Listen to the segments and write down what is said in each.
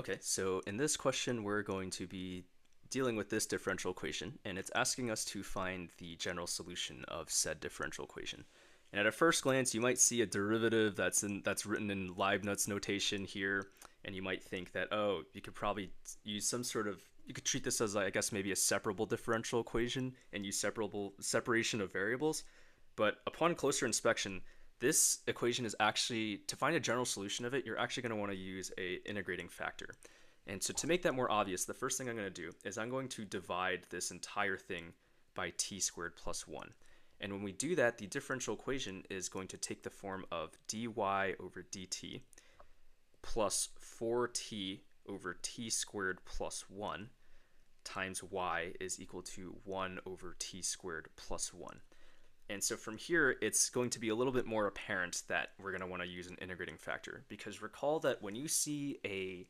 Okay, so in this question, we're going to be dealing with this differential equation, and it's asking us to find the general solution of said differential equation. And at a first glance, you might see a derivative that's written in Leibniz notation here, and you might think that, oh, you could probably use some sort of, you could treat this as, I guess, maybe a separable differential equation and use separation of variables. But upon closer inspection, this equation is actually, to find a general solution of it, you're actually going to want to use a integrating factor. And so to make that more obvious, the first thing I'm going to do is I'm going to divide this entire thing by t squared plus 1. And when we do that, the differential equation is going to take the form of dy over dt plus 4t over t squared plus 1 times y is equal to 1 over t squared plus 1. And so from here, it's going to be a little bit more apparent that we're going to want to use an integrating factor, because recall that when you see a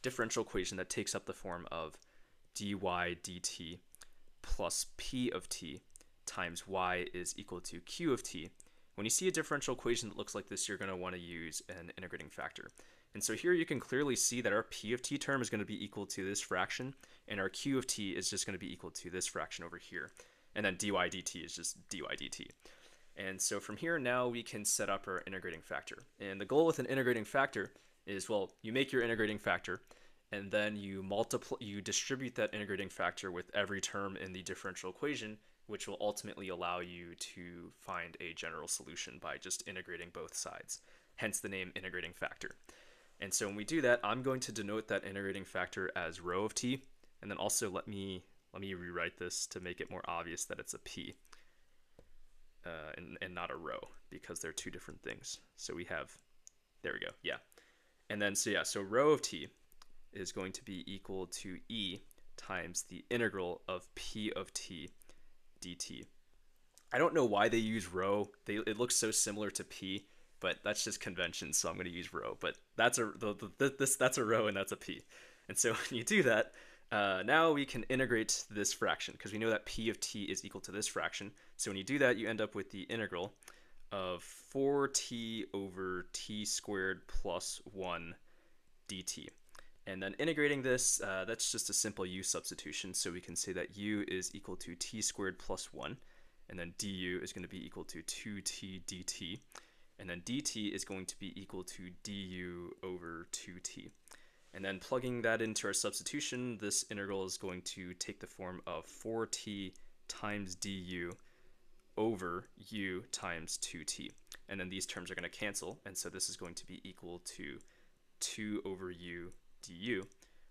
differential equation that takes up the form of dy dt plus p of t times y is equal to q of t, when you see a differential equation that looks like this, you're going to want to use an integrating factor. And so here you can clearly see that our p of t term is going to be equal to this fraction, and our q of t is just going to be equal to this fraction over here. And then dy dt is just dy dt. And so from here, now we can set up our integrating factor. And the goal with an integrating factor is, well, you make your integrating factor, and then you distribute that integrating factor with every term in the differential equation, which will ultimately allow you to find a general solution by just integrating both sides, hence the name integrating factor. And so when we do that, I'm going to denote that integrating factor as rho of t, and then also let me rewrite this to make it more obvious that it's a p and not a rho, because they're two different things. So we have, there we go, yeah. And then, so rho of t is going to be equal to e times the integral of p of t dt. I don't know why they use rho. It looks so similar to p, but that's just convention, so I'm going to use rho. But that's that's a rho and that's a p. And so when you do that, now we can integrate this fraction, because we know that p of t is equal to this fraction. So when you do that, you end up with the integral of 4t over t squared plus 1 dt. And then integrating this, that's just a simple u substitution. So we can say that u is equal to t squared plus 1. And then du is going to be equal to 2t dt. And then dt is going to be equal to du over 2t. And then plugging that into our substitution, this integral is going to take the form of 4t times du over u times 2t. And then these terms are going to cancel, and so this is going to be equal to 2 over u du,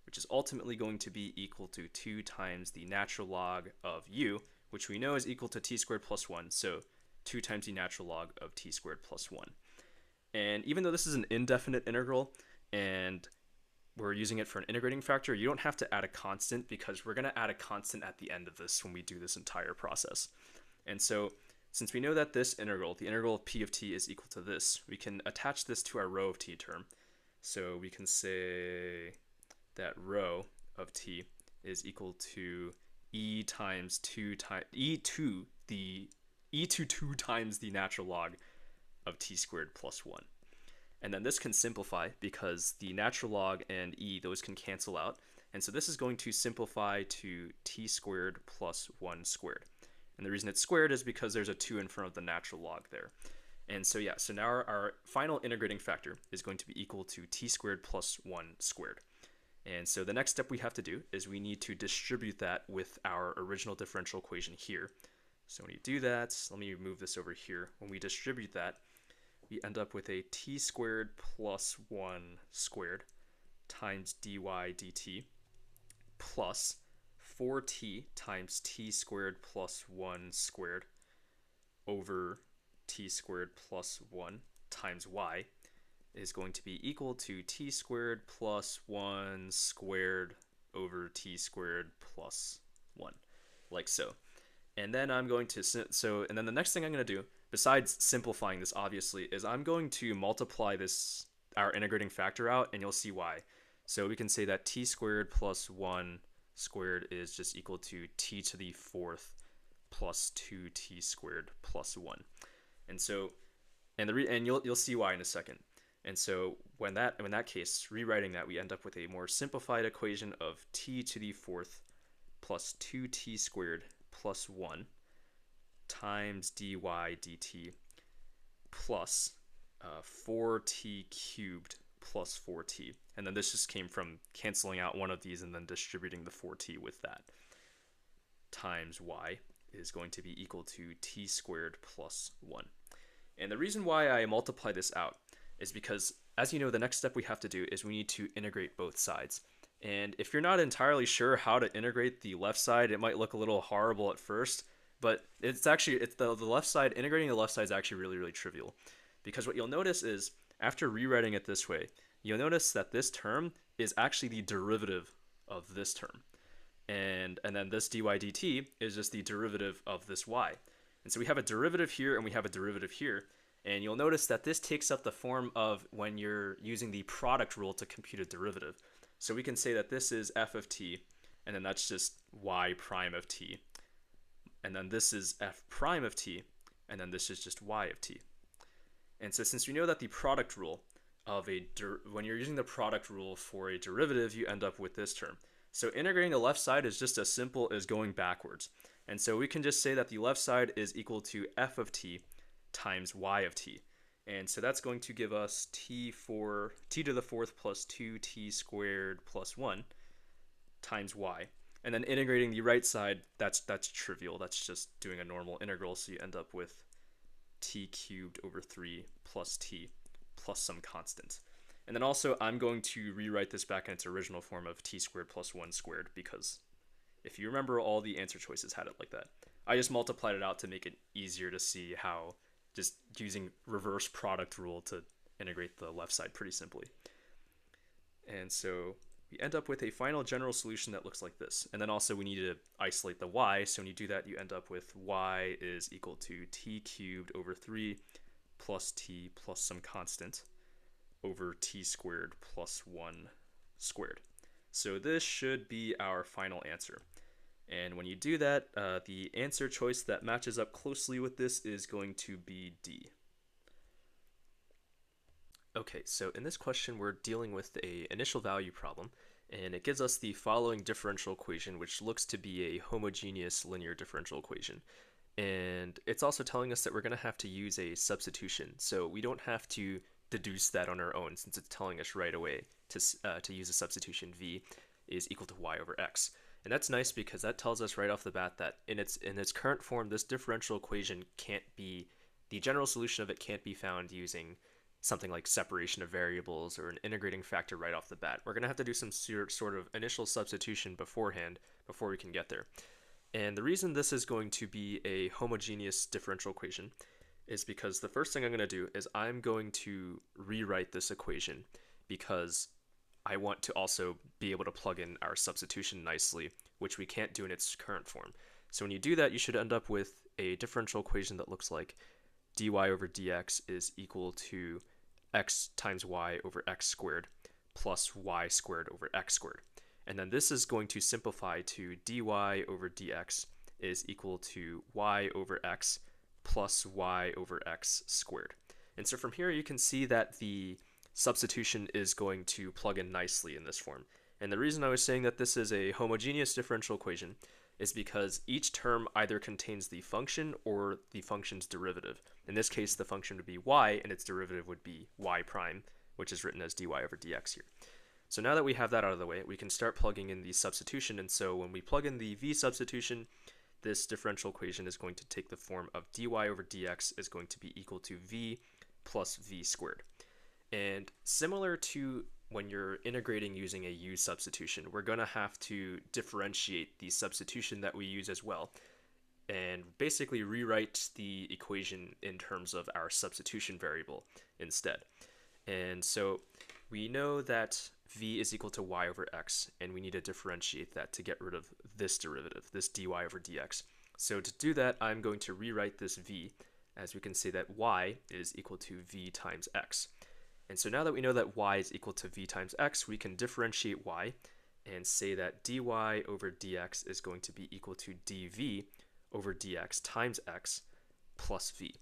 which is ultimately going to be equal to 2 times the natural log of u, which we know is equal to t squared plus 1, so 2 times the natural log of t squared plus 1. And even though this is an indefinite integral, and we're using it for an integrating factor, you don't have to add a constant, because we're going to add a constant at the end of this when we do this entire process. And so since we know that this integral, the integral of p of t, is equal to this, we can attach this to our rho of t term. So we can say that rho of t is equal to e times 2 times e to 2 times the natural log of t squared plus 1. And then this can simplify, because the natural log and e, those can cancel out. And so this is going to simplify to t squared plus 1 squared. And the reason it's squared is because there's a 2 in front of the natural log there. And so yeah, so now our final integrating factor is going to be equal to t squared plus 1 squared. And so the next step we have to do is we need to distribute that with our original differential equation here. So when you do that, let me move this over here. When we distribute that, we end up with a t squared plus 1 squared times dy dt plus 4t times t squared plus 1 squared over t squared plus 1 times y is going to be equal to t squared plus 1 squared over t squared plus 1, like so. And then I'm going to, and then the next thing I'm going to do, besides simplifying this obviously, is I'm going to multiply this, our integrating factor out, and you'll see why. So we can say that t squared plus 1 squared is just equal to t to the 4th plus 2t squared plus 1. And so, and you'll see why in a second. And so when in that case, rewriting that, we end up with a more simplified equation of t to the fourth plus 2t squared plus 1 times dy dt plus 4t cubed plus 4t. And then this just came from canceling out one of these and then distributing the 4t with that, times y is going to be equal to t squared plus 1. And the reason why I multiply this out is because, as you know, the next step we have to do is we need to integrate both sides. And if you're not entirely sure how to integrate the left side, it might look a little horrible at first, but it's the left side, integrating the left side is actually really, really trivial. Because what you'll notice is, after rewriting it this way, you'll notice that this term is actually the derivative of this term. And then this dy dt is just the derivative of this y. And so we have a derivative here and we have a derivative here. And you'll notice that this takes up the form of when you're using the product rule to compute a derivative. So we can say that this is f of t, and then that's just y prime of t. And then this is f prime of t, and then this is just y of t. And so since we know that the product rule of when you're using the product rule for a derivative, you end up with this term. So integrating the left side is just as simple as going backwards. And so we can just say that the left side is equal to f of t times y of t. And so that's going to give us t to the fourth plus 2t squared plus 1 times y. And then integrating the right side, that's trivial. That's just doing a normal integral. So you end up with t cubed over 3 plus t plus some constant. And then also I'm going to rewrite this back in its original form of t squared plus 1 squared, because if you remember, all the answer choices had it like that. I just multiplied it out to make it easier to see how just using reverse product rule to integrate the left side pretty simply. And so we end up with a final general solution that looks like this. And then also we need to isolate the y. So when you do that, you end up with y is equal to t cubed over 3 plus t plus some constant over t squared plus 1 squared. So this should be our final answer. And when you do that, the answer choice that matches up closely with this is going to be D. Okay, so in this question we're dealing with a initial value problem, and it gives us the following differential equation, which looks to be a homogeneous linear differential equation. And it's also telling us that we're going to have to use a substitution, so we don't have to deduce that on our own, since it's telling us right away to use a substitution. V is equal to y over x. And that's nice because that tells us right off the bat that in its current form, this differential equation the general solution of it can't be found using something like separation of variables or an integrating factor right off the bat. We're going to have to do some sort of initial substitution beforehand before we can get there. And the reason this is going to be a homogeneous differential equation is because the first thing I'm going to do is I'm going to rewrite this equation, because I want to also be able to plug in our substitution nicely, which we can't do in its current form. So when you do that, you should end up with a differential equation that looks like dy over dx is equal to x times y over x squared plus y squared over x squared. And then this is going to simplify to dy over dx is equal to y over x plus y over x squared. And so from here you can see that the substitution is going to plug in nicely in this form. And the reason I was saying that this is a homogeneous differential equation is because each term either contains the function or the function's derivative. In this case, the function would be y, and its derivative would be y prime, which is written as dy over dx here. So now that we have that out of the way, we can start plugging in the substitution. And so when we plug in the v substitution, this differential equation is going to take the form of dy over dx is going to be equal to v plus v squared. And similar to when you're integrating using a u substitution, we're going to have to differentiate the substitution that we use as well, and basically rewrite the equation in terms of our substitution variable instead. And so we know that v is equal to y over x, and we need to differentiate that to get rid of this derivative, this dy over dx. So to do that, I'm going to rewrite this v, as we can say that y is equal to v times x. And so now that we know that y is equal to v times x, we can differentiate y and say that dy over dx is going to be equal to dv over dx times x plus v.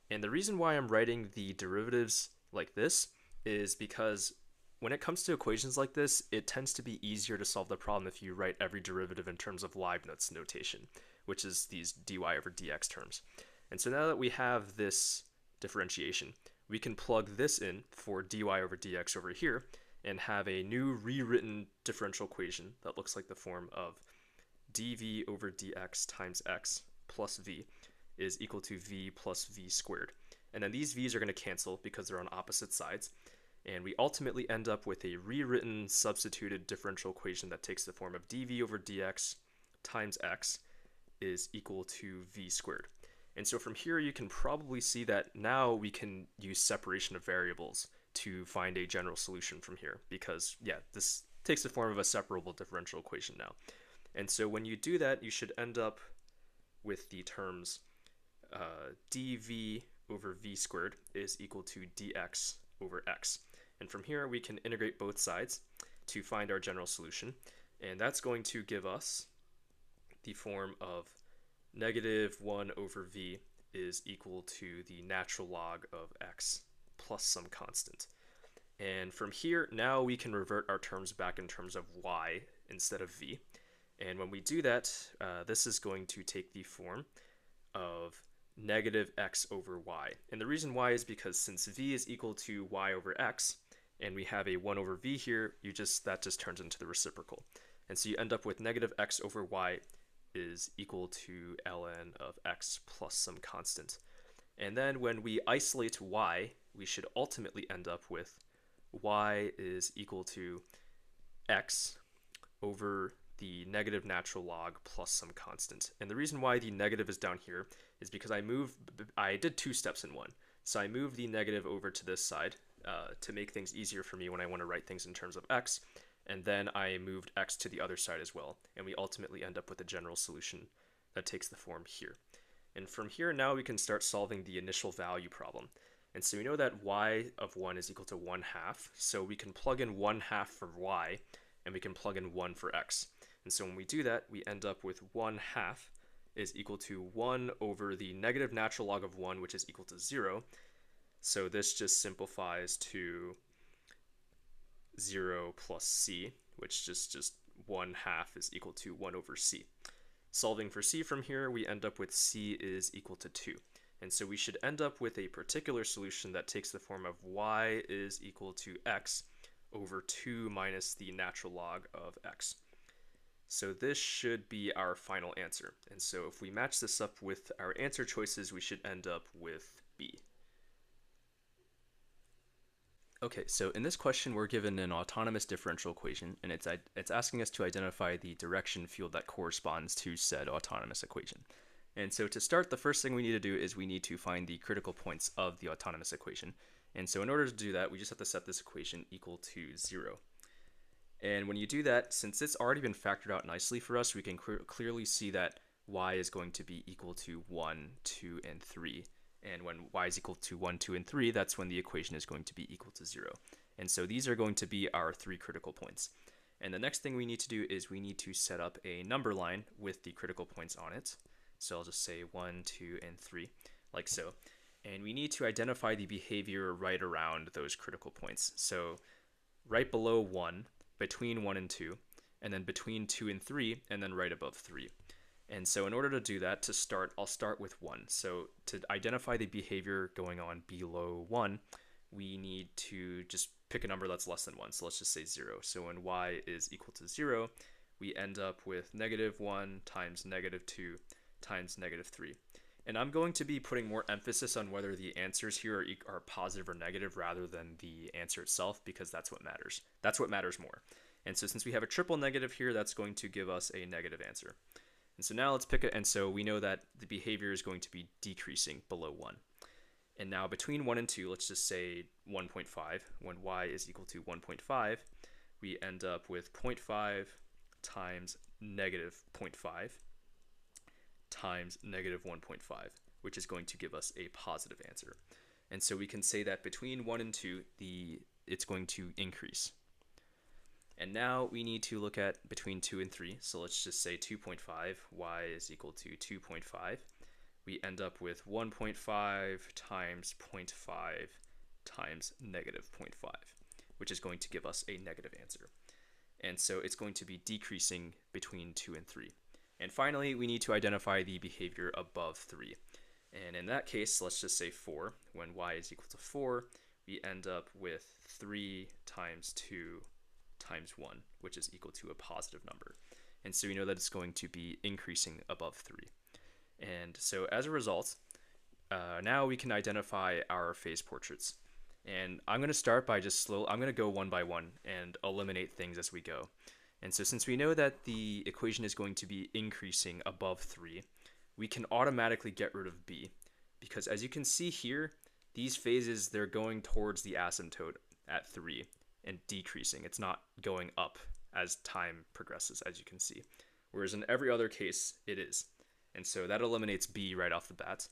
And the reason why I'm writing the derivatives like this is because when it comes to equations like this, it tends to be easier to solve the problem if you write every derivative in terms of Leibniz notation, which is these dy over dx terms. And so now that we have this differentiation, we can plug this in for dy over dx over here and have a new rewritten differential equation that looks like the form of dv over dx times x plus v is equal to v plus v squared. And then these v's are going to cancel because they're on opposite sides. And we ultimately end up with a rewritten substituted differential equation that takes the form of dv over dx times x is equal to v squared. And so from here, you can probably see that now we can use separation of variables to find a general solution from here because, yeah, this takes the form of a separable differential equation now. And so when you do that, you should end up with the terms dv over v squared is equal to dx over x. And from here, we can integrate both sides to find our general solution. And that's going to give us the form of negative 1 over v is equal to the natural log of x plus some constant. And from here, now we can revert our terms back in terms of y instead of v. And when we do that, this is going to take the form of negative x over y. And the reason why is because since v is equal to y over x, and we have a 1 over v here, that just turns into the reciprocal. And so you end up with negative x over y is equal to ln of x plus some constant. And then when we isolate y, we should ultimately end up with y is equal to x over the negative natural log plus some constant. And the reason why the negative is down here is because I did two steps in one. So I moved the negative over to this side to make things easier for me when I want to write things in terms of x. And then I moved x to the other side as well. And we ultimately end up with a general solution that takes the form here. And from here, now we can start solving the initial value problem. And so we know that y of 1 is equal to 1/2. So we can plug in 1/2 for y, and we can plug in 1 for x. And so when we do that, we end up with 1/2 is equal to 1 over the negative natural log of 1, which is equal to 0. So this just simplifies to 0 plus c, which just 1/2 is equal to 1 over c. Solving for c from here, we end up with c is equal to 2. And so we should end up with a particular solution that takes the form of y is equal to x over 2 minus the natural log of x. So this should be our final answer. And so if we match this up with our answer choices, we should end up with B. Okay, so in this question, we're given an autonomous differential equation, and it's asking us to identify the direction field that corresponds to said autonomous equation. And so to start, the first thing we need to do is we need to find the critical points of the autonomous equation. And so in order to do that, we just have to set this equation equal to 0. And when you do that, since it's already been factored out nicely for us, we can clearly see that y is going to be equal to 1, 2, and 3. And when y is equal to 1, 2, and 3, that's when the equation is going to be equal to 0. And so these are going to be our 3 critical points. And the next thing we need to do is we need to set up a number line with the critical points on it. So I'll just say 1, 2, and 3, like so. And we need to identify the behavior right around those critical points. So right below 1, between 1 and 2, and then between 2 and 3, and then right above 3. And so in order to do that, to start, I'll start with 1. So to identify the behavior going on below 1, we need to just pick a number that's less than 1. So let's just say 0. So when y is equal to 0, we end up with -1 times -2 times -3. And I'm going to be putting more emphasis on whether the answers here are positive or negative rather than the answer itself, because that's what matters. That's what matters more. And so since we have a triple negative here, that's going to give us a negative answer. And so now let's pick it. And so we know that the behavior is going to be decreasing below 1. And now between 1 and 2, let's just say 1.5. When y is equal to 1.5, we end up with 0.5 times -0.5 times -1.5, which is going to give us a positive answer. And so we can say that between 1 and 2, it's going to increase. And now we need to look at between 2 and 3. So let's just say 2.5, y is equal to 2.5. We end up with 1.5 times 0.5 times negative 0.5, which is going to give us a negative answer. And so it's going to be decreasing between 2 and 3. And finally, we need to identify the behavior above 3. And in that case, let's just say 4. When y is equal to 4, we end up with 3 times 2 times 1, which is equal to a positive number. And so we know that it's going to be increasing above 3. And so as a result, now we can identify our phase portraits. And I'm going to start by I'm going to go one by one and eliminate things as we go. And so since we know that the equation is going to be increasing above 3, we can automatically get rid of b, because as you can see here, these phases, they're going towards the asymptote at 3 and decreasing. It's not going up as time progresses, as you can see. Whereas in every other case, it is. And so that eliminates b right off the bat.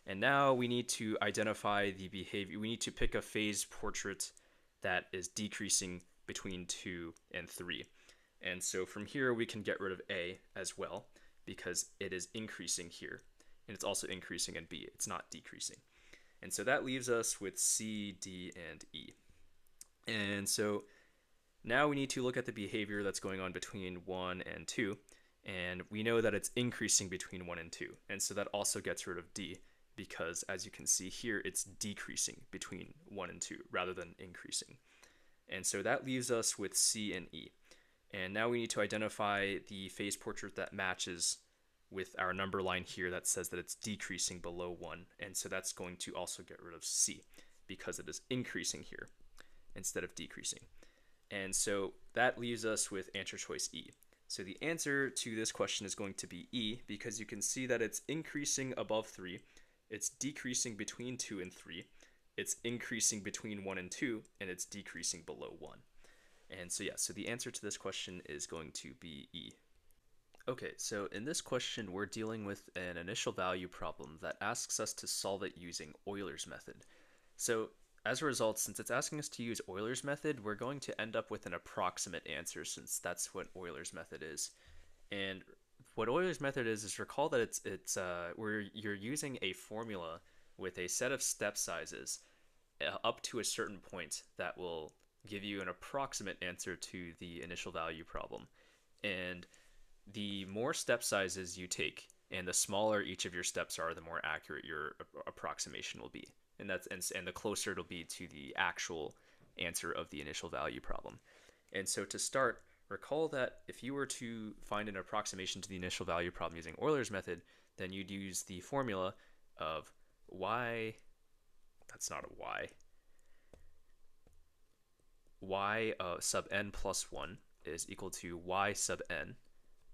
And now we need to identify the behavior. We need to pick a phase portrait that is decreasing between 2 and 3. And so from here, we can get rid of a as well, because it is increasing here. And it's also increasing in b. It's not decreasing. And so that leaves us with c, d, and e. And so now we need to look at the behavior that's going on between 1 and 2. And we know that it's increasing between 1 and 2. And so that also gets rid of d, because as you can see here, it's decreasing between 1 and 2 rather than increasing. And so that leaves us with c and e. And now we need to identify the phase portrait that matches with our number line here that says that it's decreasing below 1. And so that's going to also get rid of c, because it is increasing here instead of decreasing. And so that leaves us with answer choice E. So the answer to this question is going to be E, because you can see that it's increasing above 3, it's decreasing between 2 and 3, it's increasing between 1 and 2, and it's decreasing below 1. And so yeah, so the answer to this question is going to be E. Okay, so in this question, we're dealing with an initial value problem that asks us to solve it using Euler's method. So as a result, since it's asking us to use Euler's method, we're going to end up with an approximate answer, since that's what Euler's method is. And what Euler's method is recall that you're using a formula with a set of step sizes up to a certain point that will give you an approximate answer to the initial value problem. And the more step sizes you take, and the smaller each of your steps are, the more accurate your approximation will be. And the closer it'll be to the actual answer of the initial value problem. And so to start, recall that if you were to find an approximation to the initial value problem using Euler's method, then you'd use the formula of y, that's not a y sub n plus 1 is equal to y sub n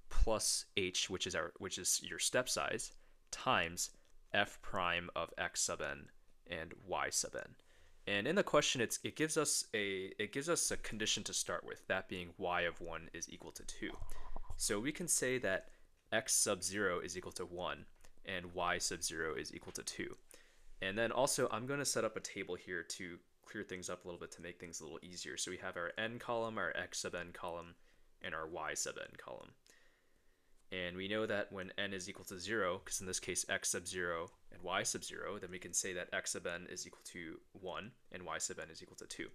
plus h, which is your step size, times f prime of x sub n and y sub n. And in the question, it gives us a condition to start with, that being y of 1 is equal to 2. So we can say that x sub 0 is equal to 1 and y sub 0 is equal to 2. And then also I'm going to set up a table here to clear things up a little bit to make things a little easier. So we have our n column, our x sub n column, and our y sub n column. And we know that when n is equal to 0, because in this case x sub 0 and y sub 0, then we can say that x sub n is equal to 1 and y sub n is equal to 2.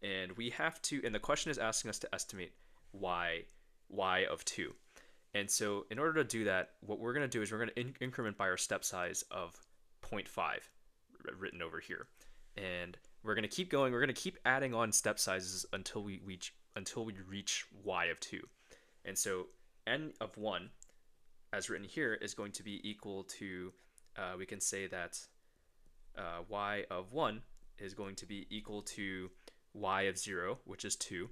And we have to, and the question is asking us to estimate y of 2. And so in order to do that, what we're going to do is we're going to increment by our step size of 0.5, written over here. And we're going to keep going, we're going to keep adding on step sizes until we reach y of 2. And so n of 1, as written here, is going to be equal to, we can say that y of 1 is going to be equal to y of 0, which is 2,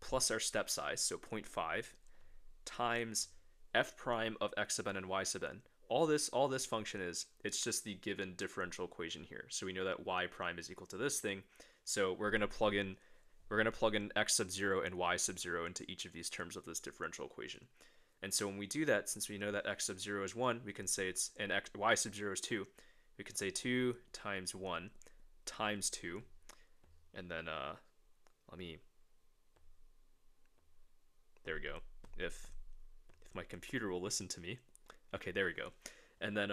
plus our step size, so 0.5, times f prime of x sub n and y sub n. All this function is, it's just the given differential equation here. So we know that y prime is equal to this thing. So we're going to plug in x sub 0 and y sub 0 into each of these terms of this differential equation. And so when we do that, since we know that x sub 0 is 1, we can say y sub 0 is 2. We can say 2 times 1 times 2. And then, there we go. If my computer will listen to me. Okay, there we go. And then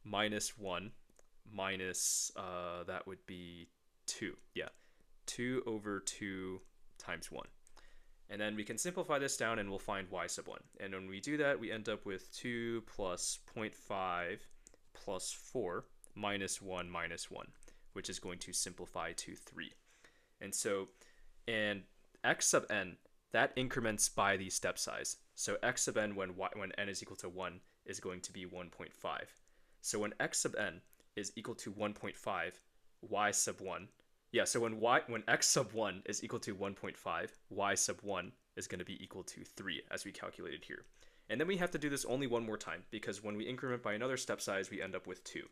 minus 1 minus, that would be 2. Yeah, 2 over 2 times 1. And then we can simplify this down and we'll find y sub 1. And when we do that, we end up with 2 plus 0.5 plus 4 minus 1 minus 1, which is going to simplify to 3. And so, and x sub n, that increments by the step size. So x sub n when n is equal to 1 is going to be 1.5. So when x sub n is equal to 1.5, y sub 1, yeah, so when x sub 1 is equal to 1.5, y sub 1 is going to be equal to 3, as we calculated here. And then we have to do this only one more time, because when we increment by another step size, we end up with 2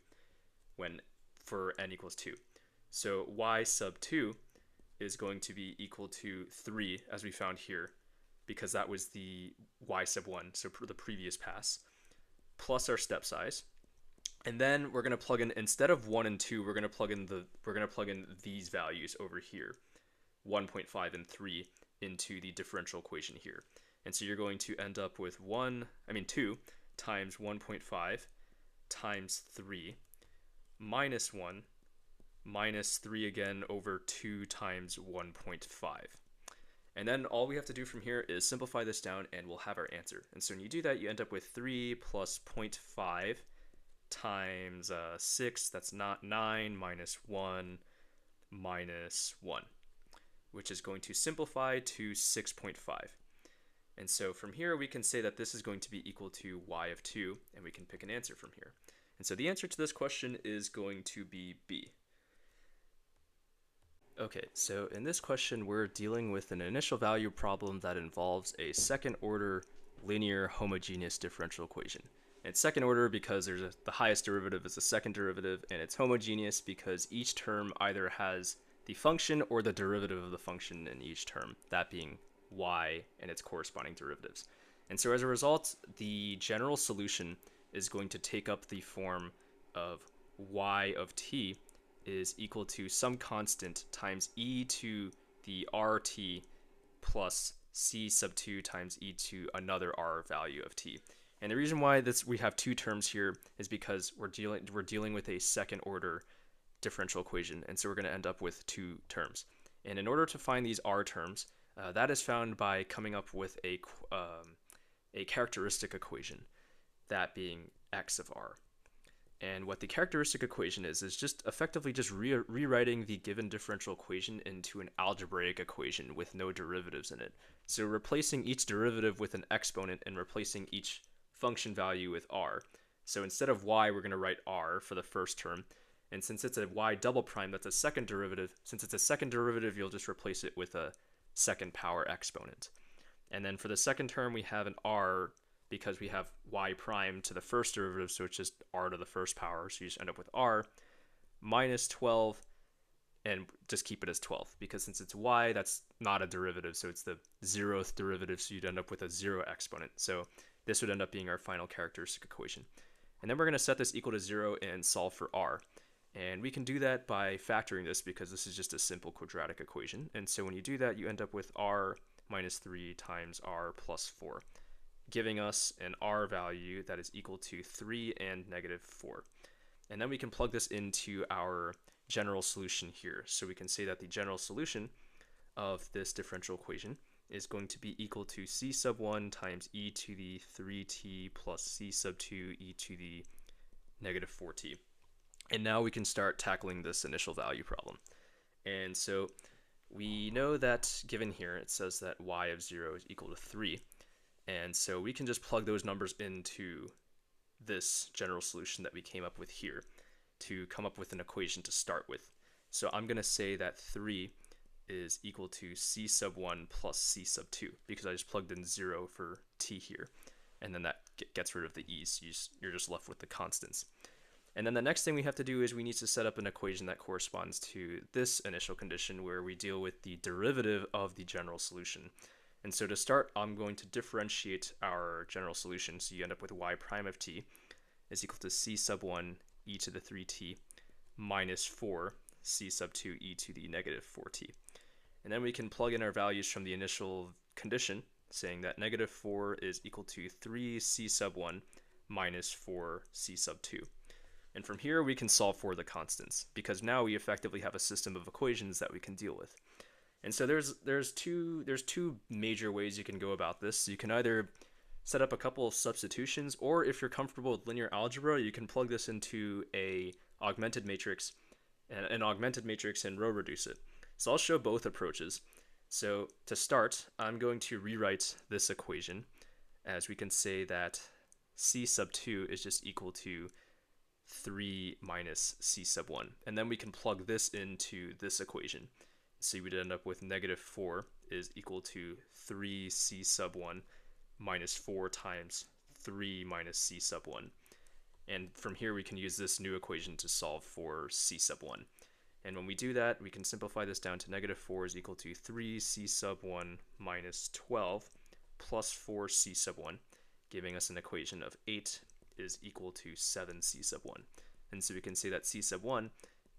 for n equals 2. So y sub 2 is going to be equal to 3, as we found here, because that was the y sub 1, so the previous pass, plus our step size. And then we're going to plug in, instead of 1 and 2, we're going to plug in these values over here, 1.5 and 3, into the differential equation here. And so you're going to end up with 2 times 1.5 times 3 minus 1 minus 3 again over 2 times 1.5. And then all we have to do from here is simplify this down and we'll have our answer. And so when you do that, you end up with 3 plus 0.5 times 6, that's not 9, minus 1 minus 1, which is going to simplify to 6.5. And so from here, we can say that this is going to be equal to y of 2, and we can pick an answer from here. And so the answer to this question is going to be B. Okay, so in this question, we're dealing with an initial value problem that involves a second order linear homogeneous differential equation. And it's second order because the highest derivative is the second derivative, and it's homogeneous because each term either has the function or the derivative of the function in each term, that being y and its corresponding derivatives. And so as a result, the general solution is going to take up the form of y of t is equal to some constant times e to the rt plus c sub 2 times e to another r value of t. And the reason why we have two terms here is because we're dealing with a second order differential equation, and so we're going to end up with two terms. And in order to find these r terms, that is found by coming up with a characteristic equation, that being x of r. And what the characteristic equation is just effectively just rewriting the given differential equation into an algebraic equation with no derivatives in it. So replacing each derivative with an exponent and replacing each function value with r. So instead of y, we're going to write r for the first term. And since it's a y double prime, that's a second derivative. Since it's a second derivative, you'll just replace it with a second power exponent. And then for the second term, we have an r because we have y prime to the first derivative, so it's just r to the first power. So you just end up with r minus 12, and just keep it as 12, because since it's y, that's not a derivative, so it's the 0th derivative, so you'd end up with a 0 exponent. So this would end up being our final characteristic equation. And then we're going to set this equal to 0 and solve for r. And we can do that by factoring this, because this is just a simple quadratic equation. And so when you do that, you end up with r minus 3 times r plus 4, giving us an r value that is equal to 3 and negative 4. And then we can plug this into our general solution here. So we can say that the general solution of this differential equation is going to be equal to c sub 1 times e to the 3t plus c sub 2 e to the negative 4t. And now we can start tackling this initial value problem. And so we know that given here, it says that y of 0 is equal to 3. And so we can just plug those numbers into this general solution that we came up with here to come up with an equation to start with. So I'm going to say that 3 is equal to c sub 1 plus c sub 2, because I just plugged in 0 for t here. And then that gets rid of the e's. You're just left with the constants. And then the next thing we have to do is we need to set up an equation that corresponds to this initial condition, where we deal with the derivative of the general solution. And so to start, I'm going to differentiate our general solution. So you end up with y prime of t is equal to c sub 1 e to the 3t minus 4 c sub 2 e to the negative 4t. And then we can plug in our values from the initial condition, saying that negative 4 is equal to 3 c sub 1 minus 4 c sub 2, And from here, we can solve for the constants, because now we effectively have a system of equations that we can deal with. And so there's two major ways you can go about this. You can either set up a couple of substitutions, or if you're comfortable with linear algebra, you can plug this into an augmented matrix and row reduce it. So I'll show both approaches. So to start, I'm going to rewrite this equation as we can say that c sub 2 is just equal to 3 minus c sub 1. And then we can plug this into this equation. So we'd end up with negative 4 is equal to 3c sub 1 minus 4 times 3 minus c sub 1. And from here we can use this new equation to solve for c sub 1. And when we do that, we can simplify this down to negative 4 is equal to 3c sub 1 minus 12 plus 4c sub 1, giving us an equation of 8 is equal to 7c sub 1. And so we can say that c sub 1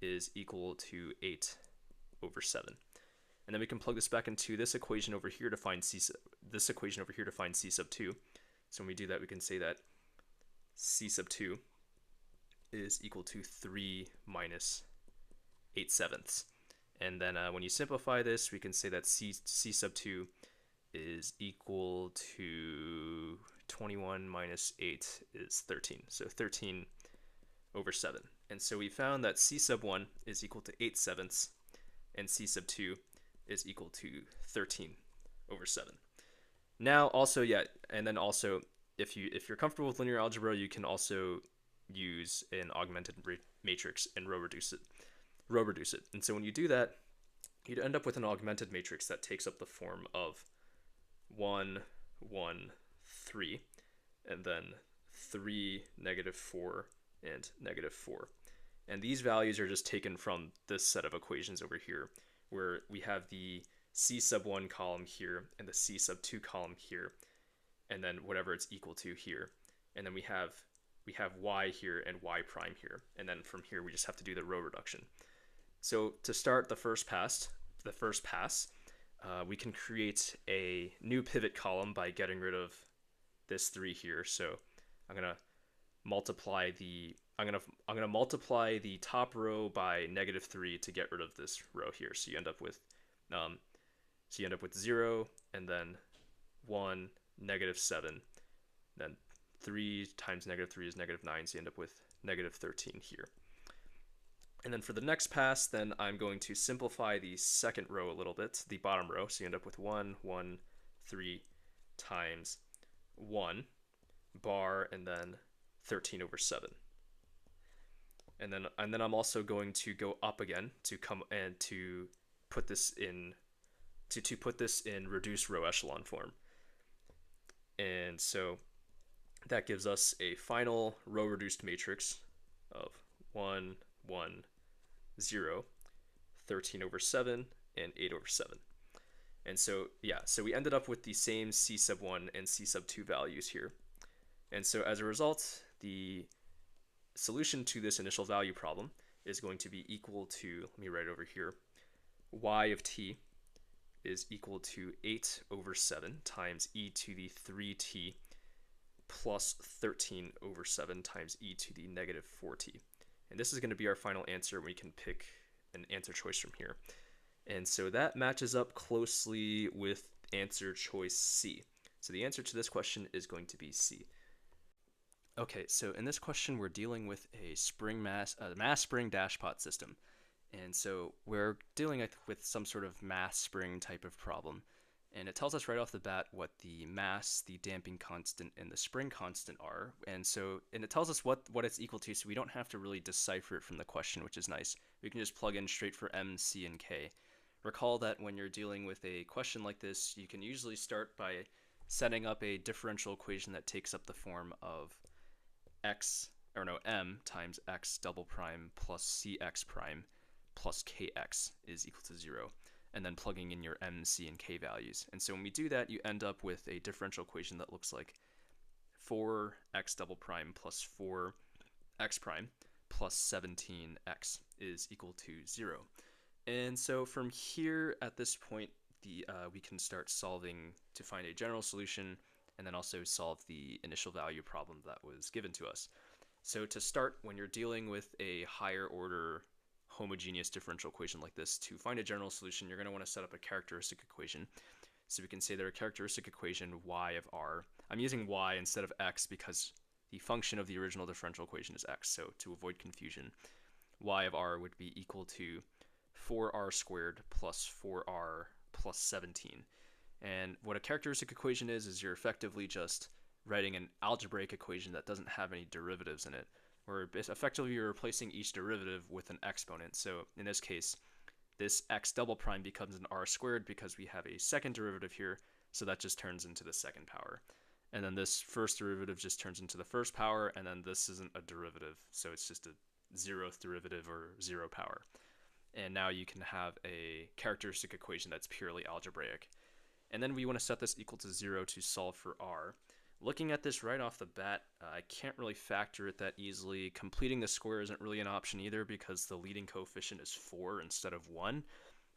is equal to 8 over 7. And then we can plug this back into this equation over here to find c sub 2. So when we do that, we can say that c sub 2 is equal to 3 minus 8/7. And then when you simplify this, we can say that c sub 2 is equal to 21 minus 8 is 13. So 13 over 7. And so we found that c sub 1 is equal to 8/7 and c sub 2 is equal to 13 over 7. Now also, and then also if you're comfortable with linear algebra, you can also use an augmented matrix and row reduce it. And so when you do that, you'd end up with an augmented matrix that takes up the form of 1, 1, 3, and then 3, negative 4, and negative 4. And these values are just taken from this set of equations over here, where we have the c sub 1 column here and the c sub 2 column here, and then whatever it's equal to here. And then we have y here and y prime here. And then from here, we just have to do the row reduction. So to start the first pass, we can create a new pivot column by getting rid of this 3 here. So I'm gonna multiply the top row by negative 3 to get rid of this row here. So you end up with 0, and then 1, negative 7, then 3 times negative 3 is negative 9, so you end up with negative 13 here. And then for the next pass, then I'm going to simplify the second row a little bit, the bottom row. So you end up with 1, 1, 3 times 1 bar, and then 13 over 7. And then I'm also going to go up again to put this in reduced row echelon form. And so that gives us a final row reduced matrix of 1, 1, 0, 13 over 7, and 8 over 7. And so, so we ended up with the same c sub 1 and c sub 2 values here. And so as a result, the solution to this initial value problem is going to be equal to, let me write it over here, y of t is equal to 8 over 7 times e to the 3t plus 13 over 7 times e to the negative 4t. And this is going to be our final answer. We can pick an answer choice from here. And so that matches up closely with answer choice C. So the answer to this question is going to be C. Okay, so in this question, we're dealing with a Mass-spring-dashpot system. And so we're dealing with some sort of mass spring type of problem. And it tells us right off the bat what the mass, the damping constant, and the spring constant are. And it tells us what it's equal to, so we don't have to really decipher it from the question, which is nice. We can just plug in straight for M, C, and K. Recall that when you're dealing with a question like this, you can usually start by setting up a differential equation that takes up the form of M times x double prime plus cx prime plus kx is equal to 0. And then plugging in your m, c, and k values. And so when we do that, you end up with a differential equation that looks like 4x double prime plus 4x prime plus 17x is equal to 0. And so from here, at this point, we can start solving to find a general solution and then also solve the initial value problem that was given to us. So to start, when you're dealing with a higher order homogeneous differential equation like this, to find a general solution, you're going to want to set up a characteristic equation. So we can say that our characteristic equation y of r, I'm using y instead of x because the function of the original differential equation is x, so to avoid confusion, y of r would be equal to 4r squared plus 4r plus 17. And what a characteristic equation is you're effectively just writing an algebraic equation that doesn't have any derivatives in it, where effectively you're replacing each derivative with an exponent. So in this case, this x double prime becomes an r squared because we have a second derivative here, so that just turns into the second power. And then this first derivative just turns into the first power, and then this isn't a derivative, so it's just a zeroth derivative or zero power. And now you can have a characteristic equation that's purely algebraic. And then we want to set this equal to 0 to solve for r. Looking at this right off the bat, I can't really factor it that easily. Completing the square isn't really an option either because the leading coefficient is 4 instead of 1.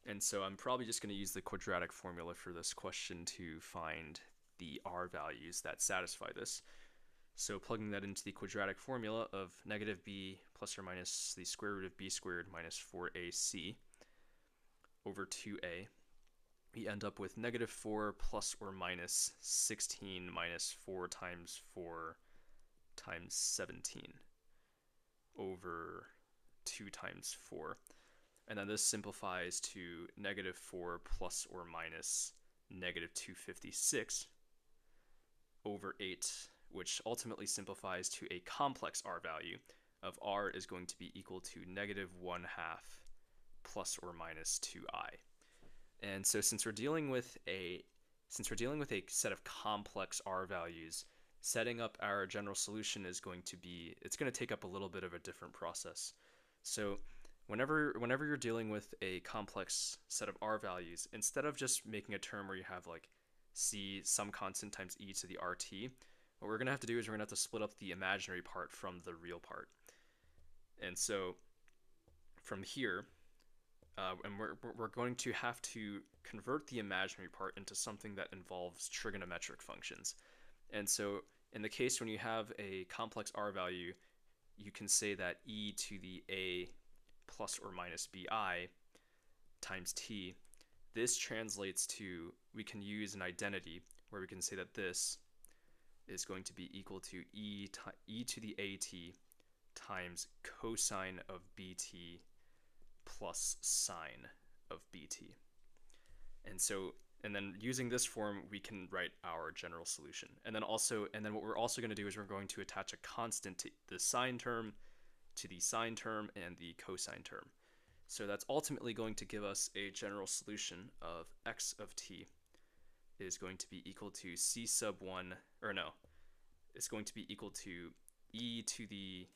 And so I'm probably just going to use the quadratic formula for this question to find the r values that satisfy this. So plugging that into the quadratic formula of negative b plus or minus the square root of b squared minus 4ac over 2a, we end up with negative 4 plus or minus 16 minus 4 times 4 times 17 over 2 times 4. And then this simplifies to negative 4 plus or minus negative 256 over 8, which ultimately simplifies to a complex r value of r is going to be equal to negative 1/2 plus or minus 2i. And so since we're dealing with a set of complex r values, setting up our general solution is going to take up a little bit of a different process. So whenever you're dealing with a complex set of r values, instead of just making a term where you have like c some constant times e to the rt, what we're going to have to do is we're going to have to split up the imaginary part from the real part. And so from here, and we're going to have to convert the imaginary part into something that involves trigonometric functions. And so in the case when you have a complex r value, you can say that e to the a plus or minus bi times t, this translates to, we can use an identity where we can say that this is going to be equal to e to the at times cosine of bt plus sine of bt. And then using this form, we can write our general solution. And then what we're also going to do is we're going to attach a constant to the sine term, to the sine term, and the cosine term. So that's ultimately going to give us a general solution of x of t is going to be equal to c sub 1, or no, it's going to be equal to e to the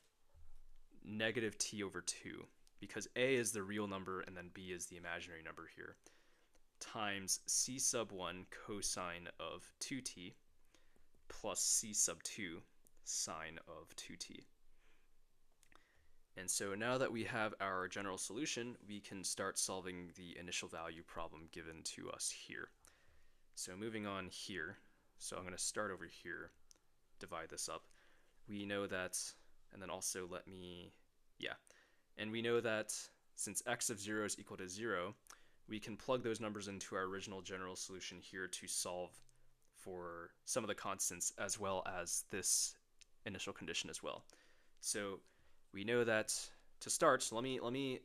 negative t over 2, because a is the real number and then b is the imaginary number here, times c sub 1 cosine of 2t plus c sub 2 sine of 2t. And so now that we have our general solution, we can start solving the initial value problem given to us here. So moving on here, so I'm going to start over here, divide this up. We know that, and then also and we know that since x of 0 is equal to 0, we can plug those numbers into our original general solution here to solve for some of the constants as well as this initial condition as well. So we know that to start, so let me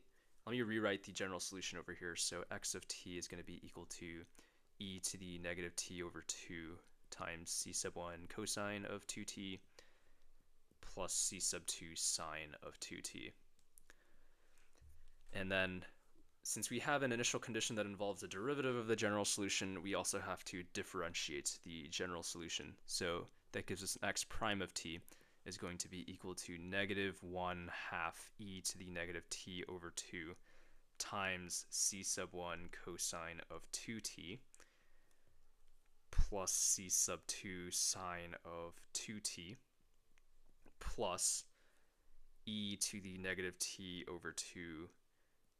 rewrite the general solution over here. So x of t is going to be equal to e to the negative t over 2 times c sub 1 cosine of 2t plus c sub 2 sine of 2t. And then since we have an initial condition that involves a derivative of the general solution, we also have to differentiate the general solution. So that gives us an x prime of t is going to be equal to negative 1/2 e to the negative t over 2 times c sub 1 cosine of 2t plus c sub 2 sine of 2t plus e to the negative t over 2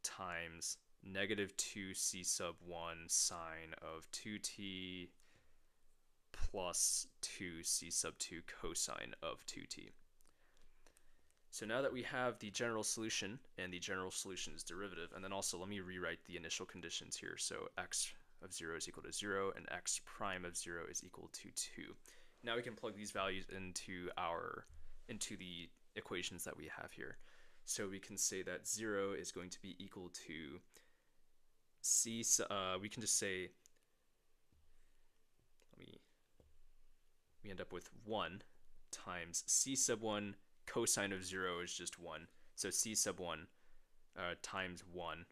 times negative 2 c sub 1 sine of 2t plus 2 c sub 2 cosine of 2t. So now that we have the general solution, and the general solution's derivative, and then also let me rewrite the initial conditions here. So x of 0 is equal to 0, and x prime of 0 is equal to 2. Now we can plug these values into the equations that we have here. So we can say that 0 is going to be equal to we can just say, we end up with 1 times c sub 1 cosine of 0 is just 1. So c sub 1 times 1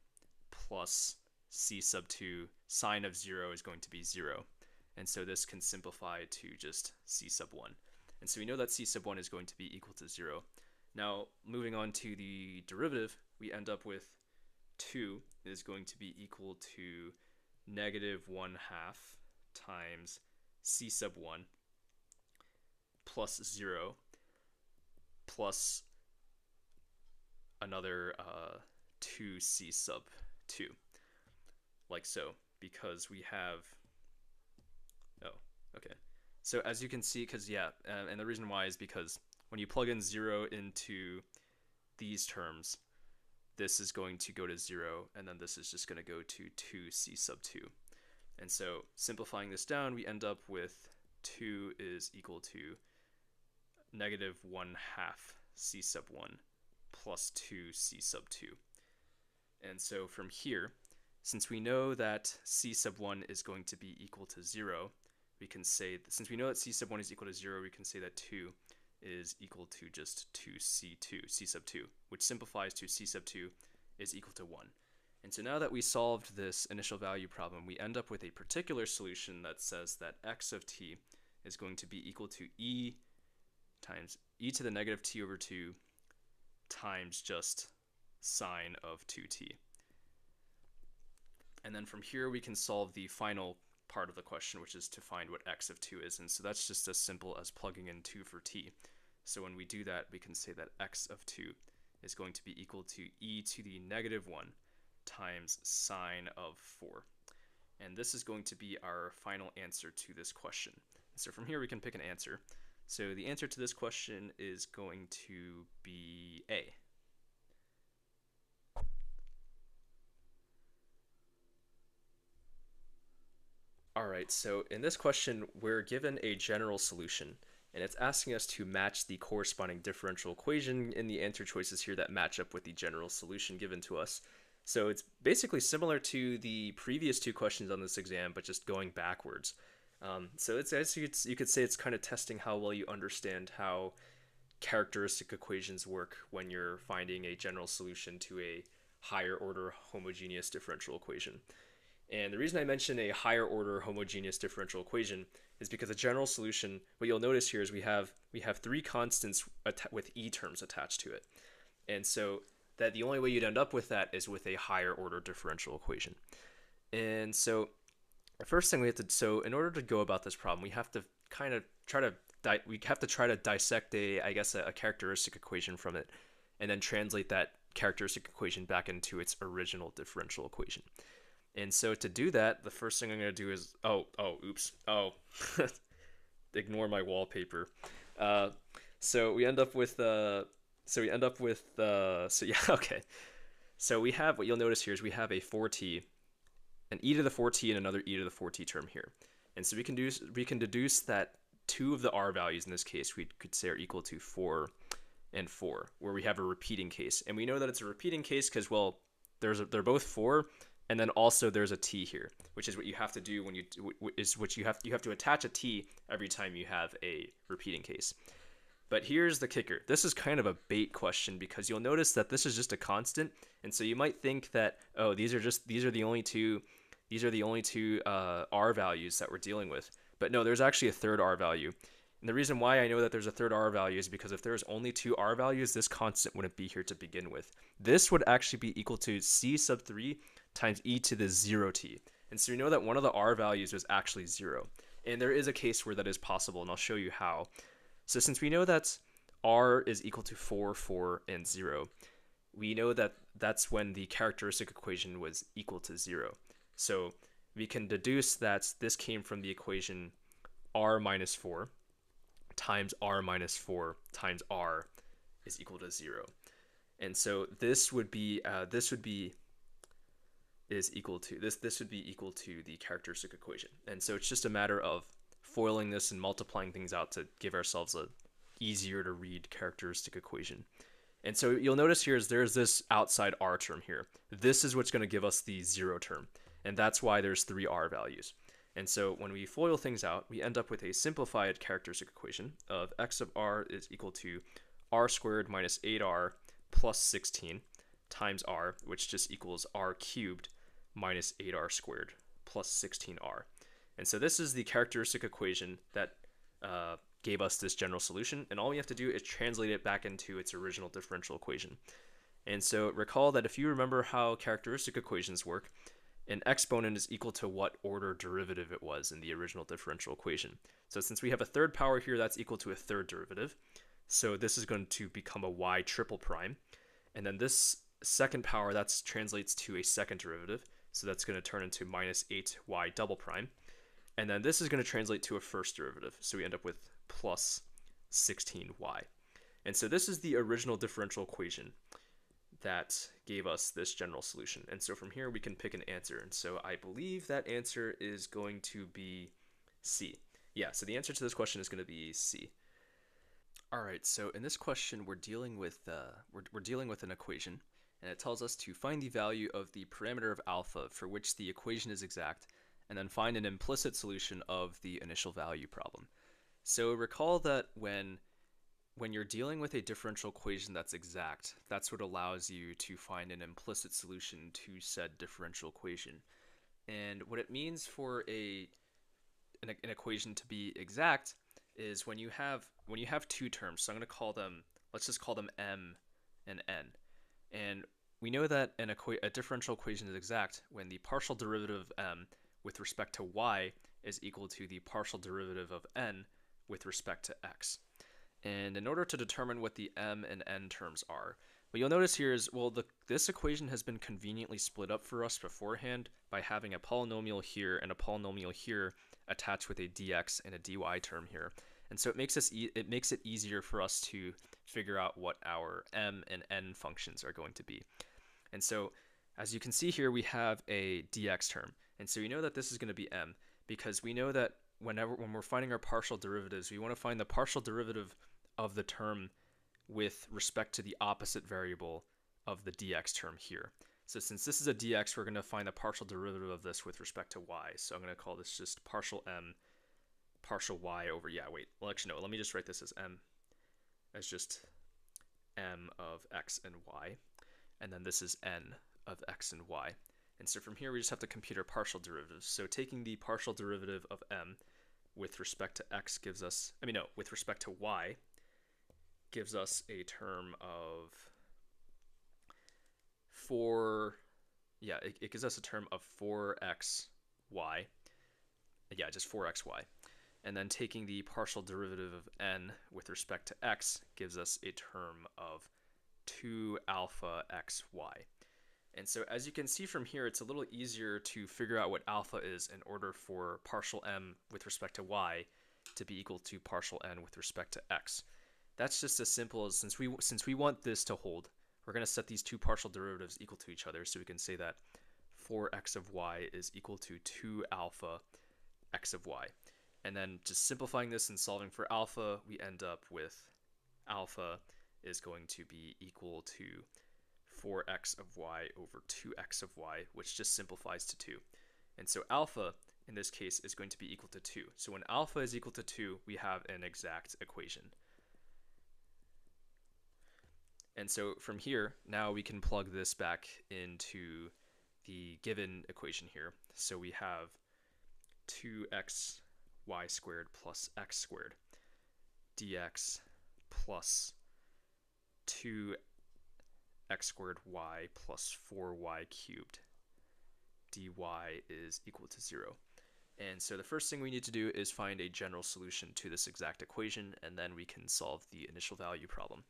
plus c sub 2 sine of 0 is going to be 0. And so this can simplify to just c sub 1. And so we know that c sub 1 is going to be equal to 0. Now, moving on to the derivative, we end up with 2 is going to be equal to negative 1/2 times c sub 1 plus 0 plus another 2c sub 2, like so, because we have, so as you can see, because and the reason why is because when you plug in 0 into these terms, this is going to go to 0, and then this is just going to go to 2c sub 2. And so simplifying this down, we end up with 2 is equal to negative 1/2 c sub 1 plus 2c sub 2. And so from here, since we know that c sub 1 is going to be equal to 0, we can say, since we know that c sub 1 is equal to 0, we can say that 2 is equal to just 2c sub 2, which simplifies to c sub 2 is equal to 1. And so now that we solved this initial value problem, we end up with a particular solution that says that x of t is going to be equal to e times e to the negative t over 2 times just sine of 2t. And then from here we can solve the final part of the question, which is to find what x of 2 is. And so that's just as simple as plugging in 2 for t. So when we do that, we can say that x of 2 is going to be equal to e to the negative 1 times sine of 4. And this is going to be our final answer to this question. So from here we can pick an answer. So the answer to this question is going to be A. Alright, so in this question, we're given a general solution, and it's asking us to match the corresponding differential equation in the answer choices here that match up with the general solution given to us. So it's basically similar to the previous two questions on this exam, but just going backwards. So it's, as you could say, it's kind of testing how well you understand how characteristic equations work when you're finding a general solution to a higher order homogeneous differential equation. And the reason I mention a higher order homogeneous differential equation is because a general solution, what you'll notice here is we have three constants with e terms attached to it. And so that the only way you'd end up with that is with a higher order differential equation. And so the first thing we have to, so in order to go about this problem, we have to kind of try to dissect a characteristic equation from it, and then translate that characteristic equation back into its original differential equation. And so to do that, the first thing I'm going to do is, ignore my wallpaper. So we end up with, So we have, what you'll notice here is we have a 4t, an e to the 4t and another e to the 4t term here. And so we can deduce that two of the r values in this case we could say are equal to 4 and 4, where we have a repeating case. And we know that it's a repeating case because, well, they're both 4, and then also there's a t here, which is what you have to do when you have to attach a t every time you have a repeating case. But here's the kicker. This is kind of a bait question because you'll notice that this is just a constant, and so you might think that, oh, these are the only two r values that we're dealing with. But no, there's actually a third r value. And the reason why I know that there's a third r value is because if there's only two r values, this constant wouldn't be here to begin with. This would actually be equal to c sub 3 times e to the 0t. And so we know that one of the r values was actually 0. And there is a case where that is possible, and I'll show you how. So since we know that r is equal to 4, 4, and 0, we know that that's when the characteristic equation was equal to 0. So we can deduce that this came from the equation r minus 4 times r minus 4 times r is equal to 0. And so this would be equal to this would be equal to the characteristic equation. And so it's just a matter of foiling this and multiplying things out to give ourselves a easier to read characteristic equation. And so you'll notice here is there's this outside r term here. This is what's going to give us the 0 term. And that's why there's 3 r values. And so when we FOIL things out, we end up with a simplified characteristic equation of x of r is equal to r squared minus 8r plus 16 times r, which just equals r cubed minus 8r squared plus 16r. And so this is the characteristic equation that gave us this general solution, and all we have to do is translate it back into its original differential equation. And so recall that if you remember how characteristic equations work, an exponent is equal to what order derivative it was in the original differential equation. So since we have a third power here, that's equal to a third derivative. So this is going to become a y triple prime. And then this second power, that translates to a second derivative. So that's going to turn into minus 8y double prime. And then this is going to translate to a first derivative. So we end up with plus 16y. And so this is the original differential equation that gave us this general solution. And so from here we can pick an answer. And so I believe that answer is going to be C. Yeah, so the answer to this question is going to be C. All right, so in this question we're dealing with an equation, and it tells us to find the value of the parameter of alpha for which the equation is exact, and then find an implicit solution of the initial value problem. So recall that when you're dealing with a differential equation that's exact, that's what allows you to find an implicit solution to said differential equation. And what it means for an equation to be exact is when you have two terms. So I'm going to call them, let's just call them m and n. And we know that a differential equation is exact when the partial derivative of m with respect to y is equal to the partial derivative of n with respect to x. And in order to determine what the m and n terms are, what you'll notice here is, well, this equation has been conveniently split up for us beforehand by having a polynomial here and a polynomial here attached with a dx and a dy term here. And so it makes it easier for us to figure out what our m and n functions are going to be. And so as you can see here, we have a dx term. And so you know that this is going to be m because we know that when we're finding our partial derivatives, we want to find the partial derivative of the term with respect to the opposite variable of the dx term here. So since this is a dx, we're going to find the partial derivative of this with respect to y. So I'm going to call this just partial m partial y over, well actually no, let me just write this as m, as just m of x and y, and then this is n of x and y. And so from here we just have to compute our partial derivatives. So taking the partial derivative of m with respect to x gives us, with respect to y, gives us a term of it gives us a term of 4xy, just 4xy. And then taking the partial derivative of n with respect to x gives us a term of 2 alpha xy. And so as you can see from here, it's a little easier to figure out what alpha is in order for partial m with respect to y to be equal to partial n with respect to x. That's just as simple as, since we want this to hold, we're going to set these two partial derivatives equal to each other. So we can say that 4x of y is equal to 2 alpha x of y. And then just simplifying this and solving for alpha, we end up with alpha is going to be equal to 4x of y over 2x of y, which just simplifies to 2. And so alpha, in this case, is going to be equal to 2. So when alpha is equal to 2, we have an exact equation. And so from here, now we can plug this back into the given equation here. So we have 2xy squared plus x squared dx plus 2x squared y plus 4y cubed dy is equal to 0. And so the first thing we need to do is find a general solution to this exact equation, and then we can solve the initial value problem.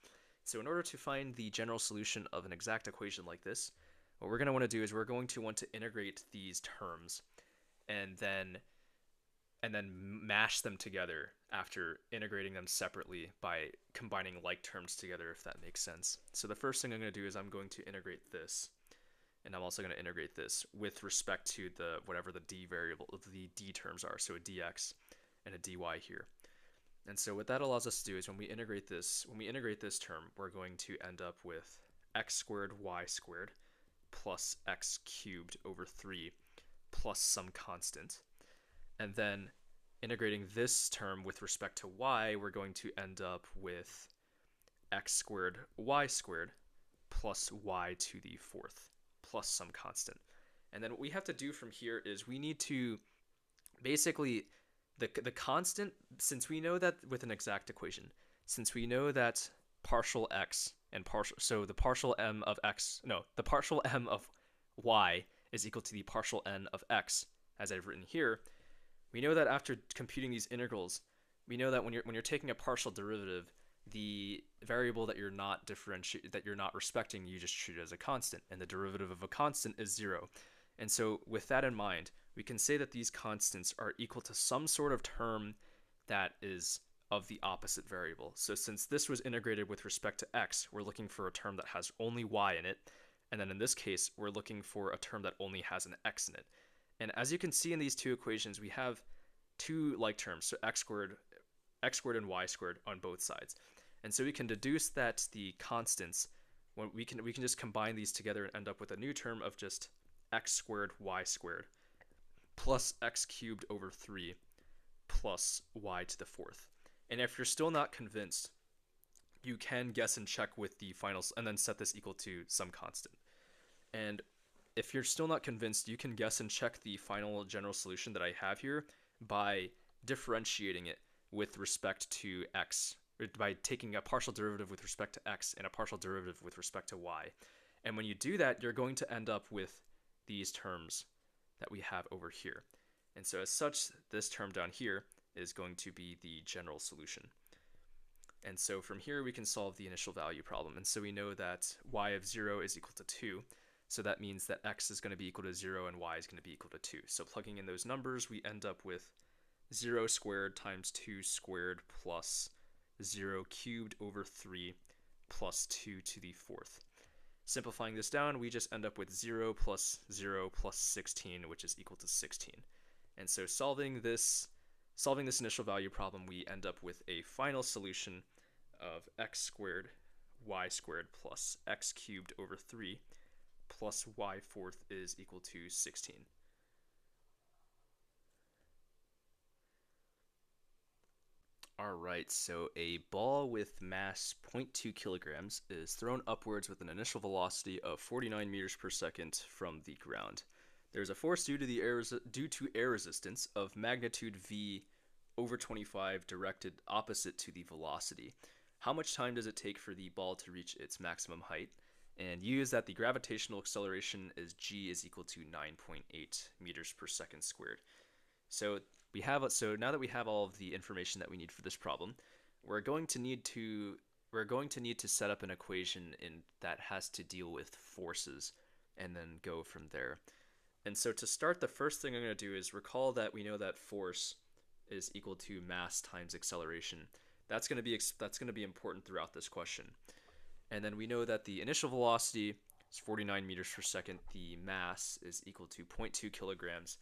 So in order to find the general solution of an exact equation like this, what we're going to want to do is we're going to want to integrate these terms and then mash them together after integrating them separately by combining like terms together, if that makes sense. So the first thing I'm going to do is I'm going to integrate this, and I'm also going to integrate this with respect to the whatever the d variable, the d terms are, so a dx and a dy here. And so what that allows us to do is when we integrate this term, we're going to end up with x squared y squared plus x cubed over 3 plus some constant. And then integrating this term with respect to y, we're going to end up with x squared y squared plus y to the 4th plus some constant. And then what we have to do from here is we need to basically, the constant, since we know that with an exact equation, since we know that partial x and partial, so the partial m of x, no, the partial m of y is equal to the partial n of x, as I've written here, we know that after computing these integrals, we know that when you're taking a partial derivative, the variable that you're not respecting, you just treat it as a constant, and the derivative of a constant is 0. And so with that in mind, we can say that these constants are equal to some sort of term that is of the opposite variable. So since this was integrated with respect to x, we're looking for a term that has only y in it. And then in this case, we're looking for a term that only has an x in it. And as you can see in these two equations, we have two like terms, so x squared and y squared on both sides. And so we can deduce that the constants, when we can just combine these together and end up with a new term of just x squared y squared plus x cubed over 3 plus y to the 4th. And if you're still not convinced, you can guess and check with the finals and then set this equal to some constant. And if you're still not convinced, you can guess and check the final general solution that I have here by differentiating it with respect to x, by taking a partial derivative with respect to x and a partial derivative with respect to y. And when you do that, you're going to end up with these terms that we have over here. And so as such, this term down here is going to be the general solution. And so from here, we can solve the initial value problem. And so we know that y of 0 is equal to 2. So that means that x is going to be equal to 0 and y is going to be equal to 2. So plugging in those numbers, we end up with 0 squared times 2 squared plus 0 cubed over 3 plus 2 to the 4th. Simplifying this down, we just end up with 0 plus 16, which is equal to 16. And so solving this initial value problem, we end up with a final solution of x squared y squared plus x cubed over 3 plus y 4th is equal to 16. All right, so a ball with mass 0.2 kilograms is thrown upwards with an initial velocity of 49 meters per second from the ground. There's a force due to air resistance of magnitude v over 25 directed opposite to the velocity. How much time does it take for the ball to reach its maximum height? And use that the gravitational acceleration is g is equal to 9.8 meters per second squared. So now that we have all of the information that we need for this problem, we're going to need to set up an equation that has to deal with forces and then go from there. And so to start, the first thing I'm going to do is recall that we know that force is equal to mass times acceleration. That's going to be important throughout this question. And then we know that the initial velocity is 49 meters per second. The mass is equal to 0.2 kilograms.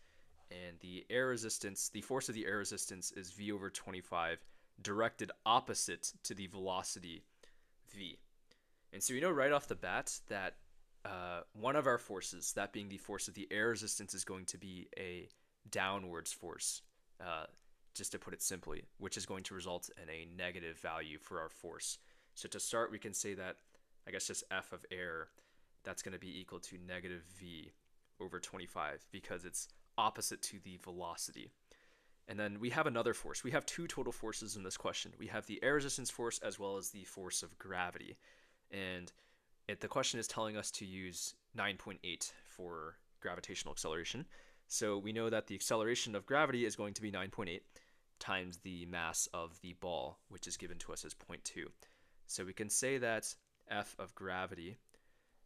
And the force of the air resistance is v over 25, directed opposite to the velocity v. And so we know right off the bat that one of our forces, that being the force of the air resistance, is going to be a downwards force, just to put it simply, which is going to result in a negative value for our force. So to start, we can say that, I guess just F of air, that's going to be equal to negative v over 25 because it's opposite to the velocity. And then we have another force. We have two total forces in this question. We have the air resistance force as well as the force of gravity. And the question is telling us to use 9.8 for gravitational acceleration. So we know that the acceleration of gravity is going to be 9.8 times the mass of the ball, which is given to us as 0.2. So we can say that F of gravity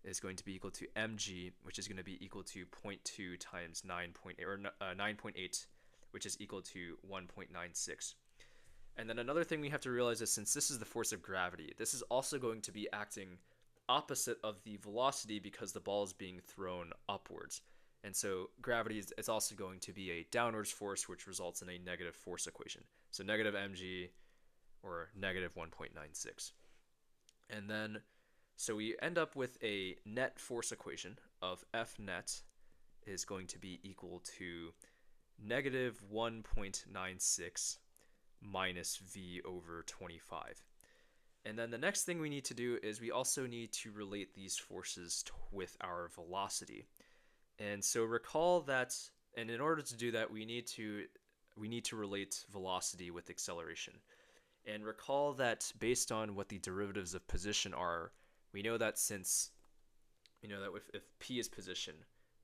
is going to be equal to mg, which is going to be equal to 0.2 times 9.8, which is equal to 1.96. And then another thing we have to realize is since this is the force of gravity, this is also going to be acting opposite of the velocity because the ball is being thrown upwards. And so gravity is also going to be a downwards force, which results in a negative force equation. So negative mg or negative 1.96. And then, so we end up with a net force equation of F net is going to be equal to negative 1.96 minus V over 25. And then the next thing we need to do is we also need to relate these forces with our velocity. And so recall that, and in order to do that, we need to relate velocity with acceleration. And recall that based on what the derivatives of position are, we know that if p is position,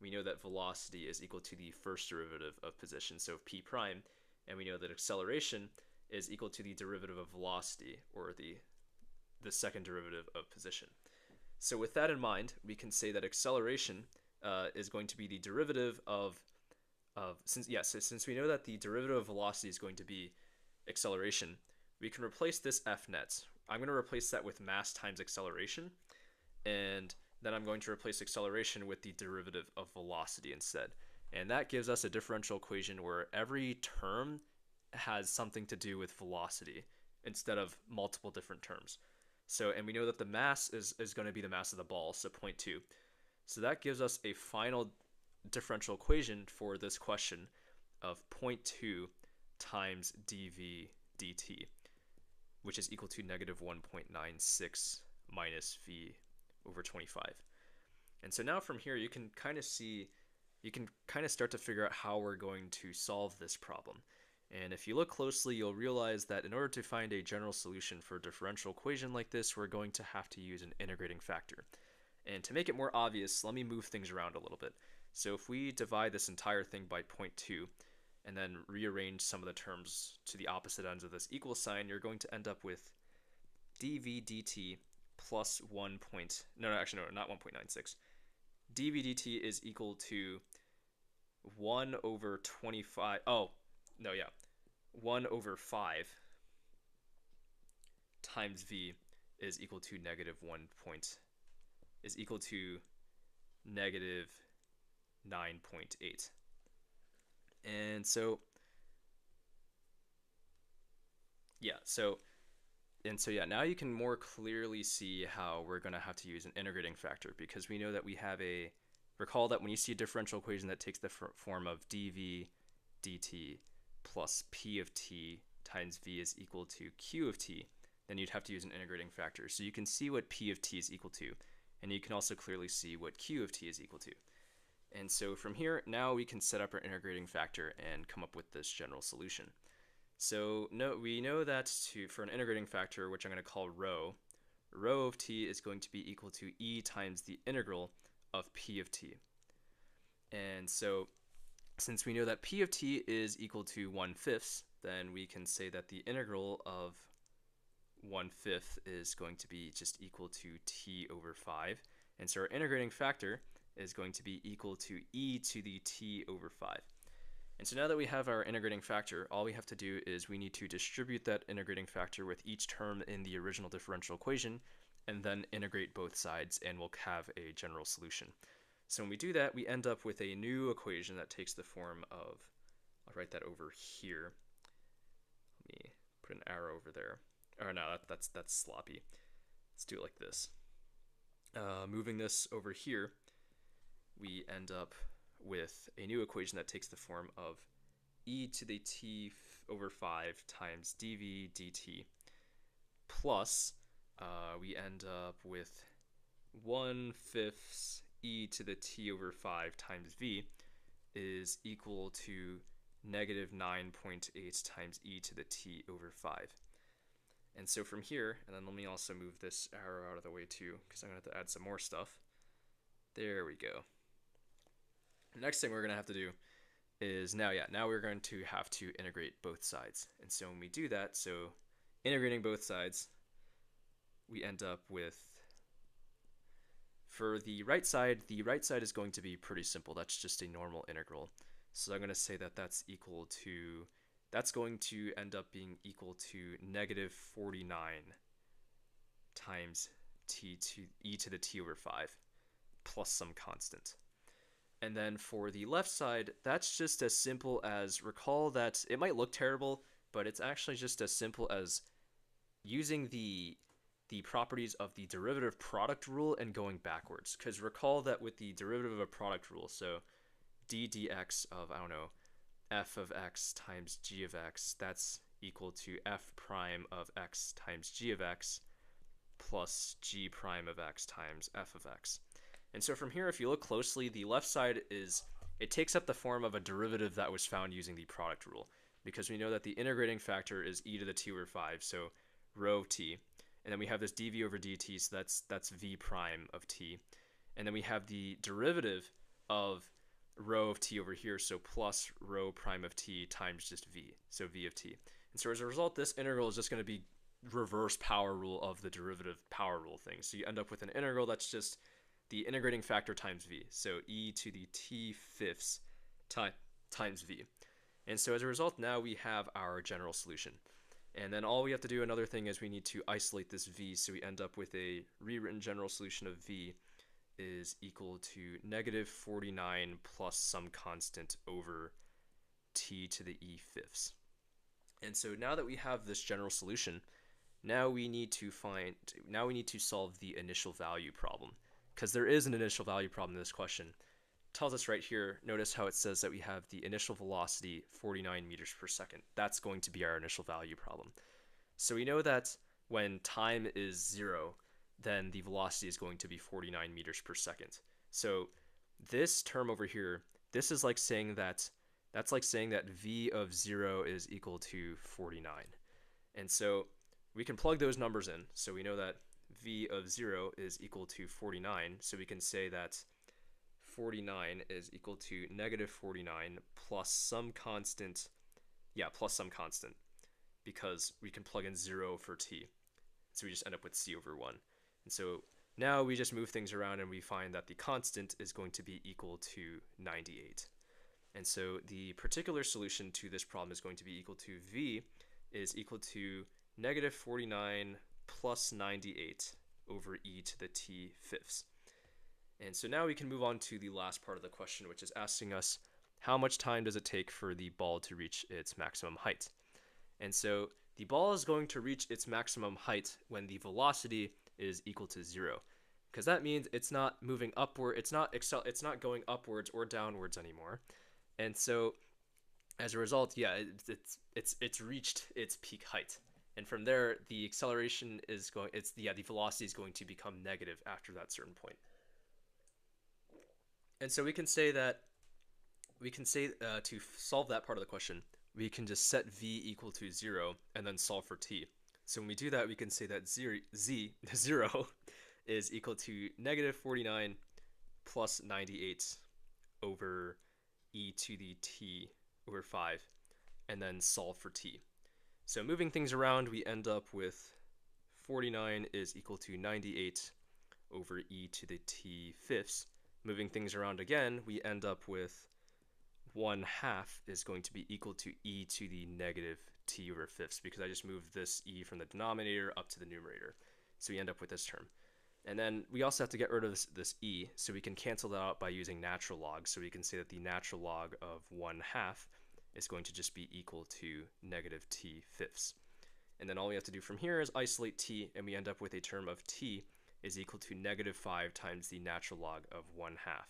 we know that velocity is equal to the first derivative of position, so p prime, and we know that acceleration is equal to the derivative of velocity, or the second derivative of position. So with that in mind, we can say that acceleration is going to be the derivative since we know that the derivative of velocity is going to be acceleration, we can replace this F net. I'm going to replace that with mass times acceleration, and then I'm going to replace acceleration with the derivative of velocity instead. And that gives us a differential equation where every term has something to do with velocity instead of multiple different terms. So, and we know that the mass is going to be the mass of the ball, so 0.2. So that gives us a final differential equation for this question of 0.2 times dv dt, which is equal to negative 1.96 minus v over 25. And so now from here you can kind of start to figure out how we're going to solve this problem. And if you look closely, you'll realize that in order to find a general solution for a differential equation like this, we're going to have to use an integrating factor. And to make it more obvious, let me move things around a little bit. So if we divide this entire thing by 0.2 and then rearrange some of the terms to the opposite ends of this equal sign, you're going to end up with dv dt plus not 1.96. dv dt is equal to 1 over 25. 1 over 5 times v is equal to negative negative 9.8. And so now you can more clearly see how we're going to have to use an integrating factor, because we know that we have recall that when you see a differential equation that takes the form of dv dt plus p of t times v is equal to q of t, then you'd have to use an integrating factor. So you can see what p of t is equal to, and you can also clearly see what q of t is equal to. And so from here, now we can set up our integrating factor and come up with this general solution. So we know that for an integrating factor, which I'm going to call rho of t is going to be equal to e times the integral of p of t. And so since we know that p of t is equal to 1/5, then we can say that the integral of 1/5 is going to be just equal to t over 5. And so our integrating factor is going to be equal to e to the t over 5. And so now that we have our integrating factor, all we have to do is we need to distribute that integrating factor with each term in the original differential equation, and then integrate both sides, and we'll have a general solution. So when we do that, we end up with a new equation that takes the form of, I'll write that over here. Let me put an arrow over there. Oh no, that's sloppy. Let's do it like this. Moving this over here, we end up with a new equation that takes the form of e to the t over 5 times dv dt plus we end up with 1/5 e to the t over 5 times v is equal to negative 9.8 times e to the t over 5. And so from here, and then let me also move this arrow out of the way too, because I'm going to have to add some more stuff. There we go. The next thing we're going to have to do is now we're going to have to integrate both sides. And so when we do that, so integrating both sides, we end up with, for the right side is going to be pretty simple. That's just a normal integral. So I'm going to say that that's equal to that's going to end up being equal to negative 49 times t to e to the t over 5 plus some constant. And then for the left side, that's just as simple as, recall that it might look terrible, but it's actually just as simple as using the properties of the derivative product rule and going backwards. Because recall that with the derivative of a product rule, so d dx of, I don't know, f of x times g of x, that's equal to f prime of x times g of x plus g prime of x times f of x. And so from here, if you look closely, the left side it takes up the form of a derivative that was found using the product rule, because we know that the integrating factor is e to the t over 5, so rho of t. And then we have this dv over dt, so that's v prime of t. And then we have the derivative of rho of t over here, so plus rho prime of t times just v, so v of t. And so as a result, this integral is just going to be reverse power rule of the derivative power rule thing. So you end up with an integral that's just the integrating factor times v, so e to the t fifths times v. And so as a result, now we have our general solution. And then all we have to do, another thing, is we need to isolate this v, so we end up with a rewritten general solution of v is equal to negative 49 plus some constant over t to the e fifths. And so now that we have this general solution, now we need to solve the initial value problem, because there is an initial value problem in this question. It tells us right here, notice how it says that we have the initial velocity 49 meters per second. That's going to be our initial value problem. So we know that when time is 0, then the velocity is going to be 49 meters per second. So this term over here, this is like saying that, that's like saying that v of 0 is equal to 49. And so we can plug those numbers in. So we know that v of 0 is equal to 49. So we can say that 49 is equal to negative 49 plus some constant, because we can plug in 0 for t. So we just end up with c over 1. And so now we just move things around and we find that the constant is going to be equal to 98. And so the particular solution to this problem is going to be equal to v is equal to negative 49 plus 98 over e to the t fifths. And so now we can move on to the last part of the question, which is asking us how much time does it take for the ball to reach its maximum height. And so the ball is going to reach its maximum height when the velocity is equal to 0, because that means it's not moving upward, it's not going upwards or downwards anymore. And so as a result, it's reached its peak height. And from there, the acceleration is going, the velocity is going to become negative after that certain point. And so we can say to solve that part of the question, we can just set v equal to 0 and then solve for t. So when we do that, we can say that 0 is equal to negative 49 plus 98 over e to the t over 5, and then solve for t. So moving things around, we end up with 49 is equal to 98 over e to the t fifths. Moving things around again, we end up with 1/2 is going to be equal to e to the negative t over fifths, because I just moved this e from the denominator up to the numerator. So we end up with this term. And then we also have to get rid of this e, so we can cancel that out by using natural log. So we can say that the natural log of 1/2 is going to just be equal to negative t fifths. And then all we have to do from here is isolate t, and we end up with a term of t is equal to negative 5 times the natural log of 1/2.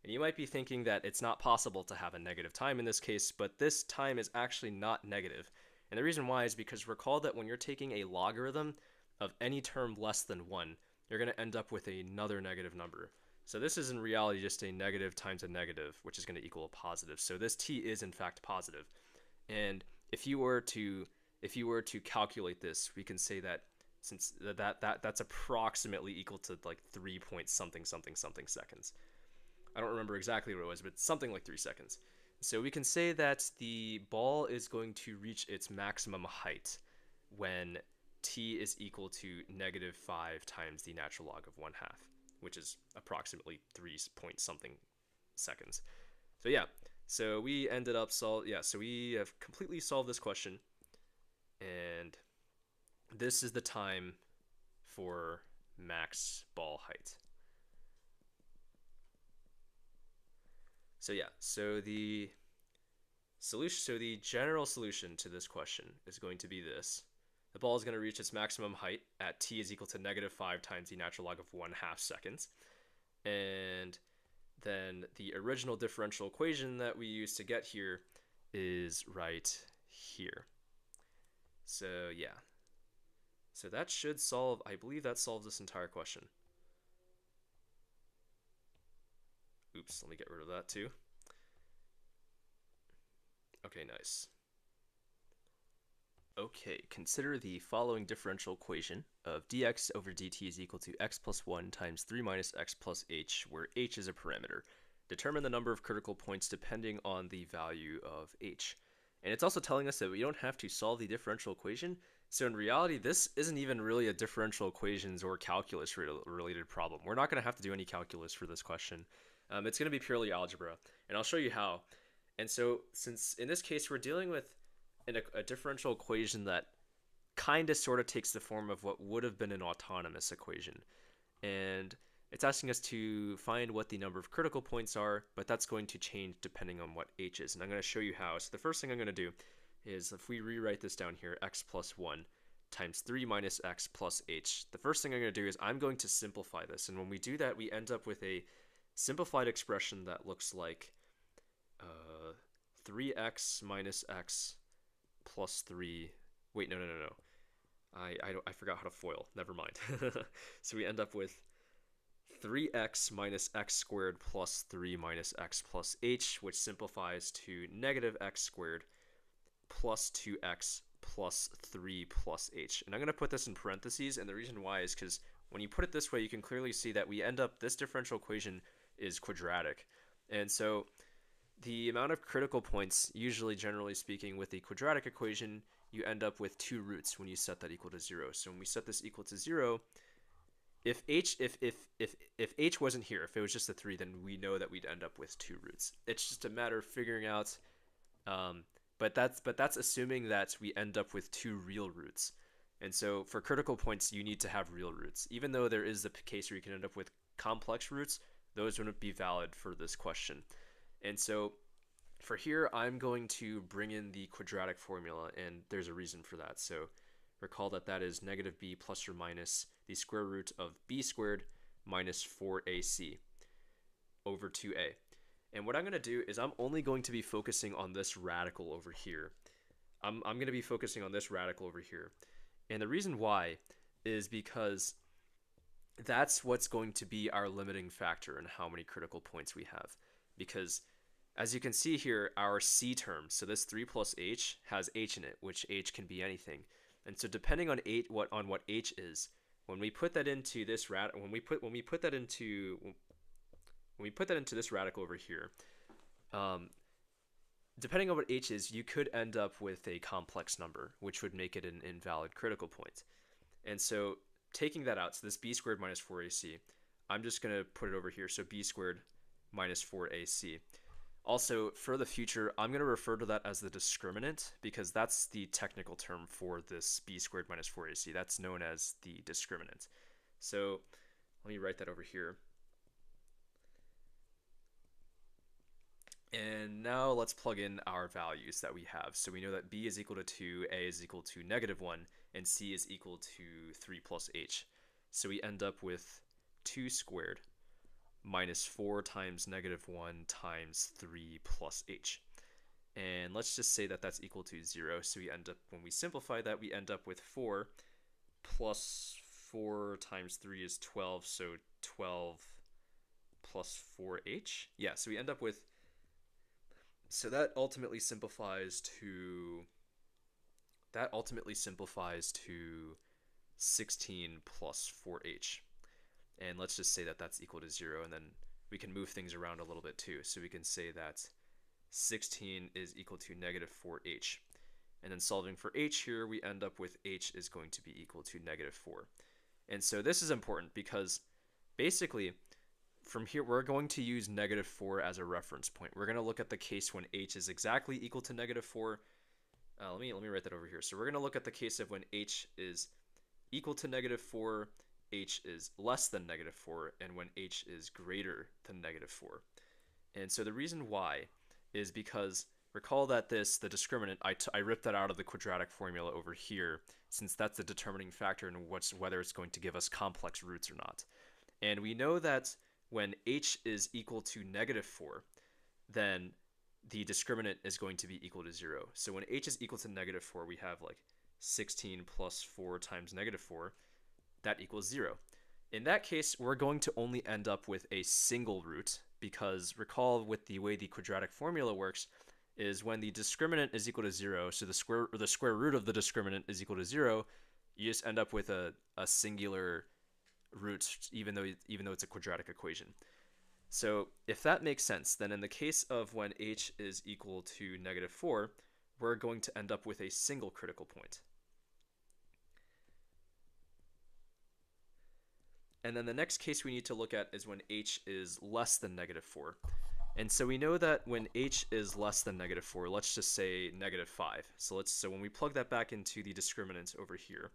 And you might be thinking that it's not possible to have a negative time in this case, but this time is actually not negative. And the reason why is because recall that when you're taking a logarithm of any term less than 1, you're going to end up with another negative number. So this is in reality just a negative times a negative, which is going to equal a positive. So this t is in fact positive. And if you were to calculate this, we can say that since that's approximately equal to like 3 point something seconds. I don't remember exactly what it was, but it's something like 3 seconds. So we can say that the ball is going to reach its maximum height when t is equal to negative 5 times the natural log of 1/2, which is approximately 3 point something seconds. So yeah, So we ended up so we have completely solved this question, and this is the time for max ball height. So yeah, so the general solution to this question is going to be this. The ball is going to reach its maximum height at t is equal to -5 times the natural log of 1/2 seconds. And then the original differential equation that we used to get here is right here. So yeah. So that should solve, I believe that solves this entire question. Oops, let me get rid of that too. Okay, nice. Okay, consider the following differential equation of dx over dt is equal to x plus 1 times 3 minus x plus h, where h is a parameter. Determine the number of critical points depending on the value of h. And it's also telling us that we don't have to solve the differential equation. So in reality, this isn't even really a differential equations or calculus related problem. We're not going to have to do any calculus for this question. It's going to be purely algebra, and I'll show you how. And so since in this case we're dealing with a differential equation that kind of sort of takes the form of what would have been an autonomous equation. And it's asking us to find what the number of critical points are, but that's going to change depending on what h is. And I'm going to show you how. So the first thing I'm going to do is, if we rewrite this down here, x plus 1 times 3 minus x plus h. The first thing I'm going to do is I'm going to simplify this. And when we do that, we end up with a simplified expression that looks like 3x minus x plus 3. Wait, no. I forgot how to FOIL. Never mind. So we end up with 3x minus x squared plus 3 minus x plus h, which simplifies to negative x squared plus 2x plus 3 plus h. And I'm going to put this in parentheses, and the reason why is because when you put it this way, you can clearly see that we end up, this differential equation is quadratic. And so the amount of critical points, usually generally speaking, with the quadratic equation, you end up with 2 roots when you set that equal to 0. So when we set this equal to 0, if h wasn't here, if it was just a 3, then we know that we'd end up with 2 roots. It's just a matter of figuring out, but that's assuming that we end up with 2 real roots. And so for critical points, you need to have real roots. Even though there is the case where you can end up with complex roots, those wouldn't be valid for this question. And so for here, I'm going to bring in the quadratic formula, and there's a reason for that. So recall that that is negative b plus or minus the square root of b squared minus 4ac over 2a. And what I'm going to do is I'm only going to be focusing on this radical over here. I'm going to be focusing on this radical over here. And the reason why is because that's what's going to be our limiting factor in how many critical points we have. Because as you can see here, our c term, so this 3 plus h has h in it, which h can be anything. And so depending on what h is, when we put that into this when we put that into this radical over here, depending on what h is, you could end up with a complex number, which would make it an invalid critical point. And so taking that out, so this b squared minus 4ac, I'm just going to put it over here, so b squared minus 4ac. Also, for the future, I'm going to refer to that as the discriminant, because that's the technical term for this b squared minus 4ac. That's known as the discriminant. So let me write that over here. And now let's plug in our values that we have. So we know that b is equal to 2, a is equal to -1, and c is equal to 3 plus h. So we end up with 2 squared minus 4 times -1 times 3 plus h. And let's just say that that's equal to 0. So we end up, when we simplify that, we end up with 4 plus 4 times 3 is 12. So 12 plus 4h. Yeah, so we end up with, so that ultimately simplifies to 16 plus 4h. And let's just say that that's equal to 0, and then we can move things around a little bit too. So we can say that 16 is equal to -4h. And then solving for h here, we end up with h is going to be equal to -4. And so this is important because basically from here, we're going to use -4 as a reference point. We're going to look at the case when h is exactly equal to -4. Let me write that over here. So we're going to look at the case of when h is equal to -4, h is less than -4, and when h is greater than -4. And so the reason why is because recall that the discriminant, I ripped that out of the quadratic formula over here, since that's the determining factor in whether it's going to give us complex roots or not. And we know that when h is equal to -4, then the discriminant is going to be equal to 0. So when h is equal to -4, we have like 16 plus 4 times -4, that equals 0. In that case, we're going to only end up with a single root, because recall with the way the quadratic formula works is when the discriminant is equal to 0, so the square root of the discriminant is equal to 0, you just end up with a singular root, even though it's a quadratic equation. So if that makes sense, then in the case of when h is equal to -4, we're going to end up with a single critical point. And then the next case we need to look at is when h is less than -4. And so we know that when h is less than -4, let's just say -5. So when we plug that back into the discriminant over here,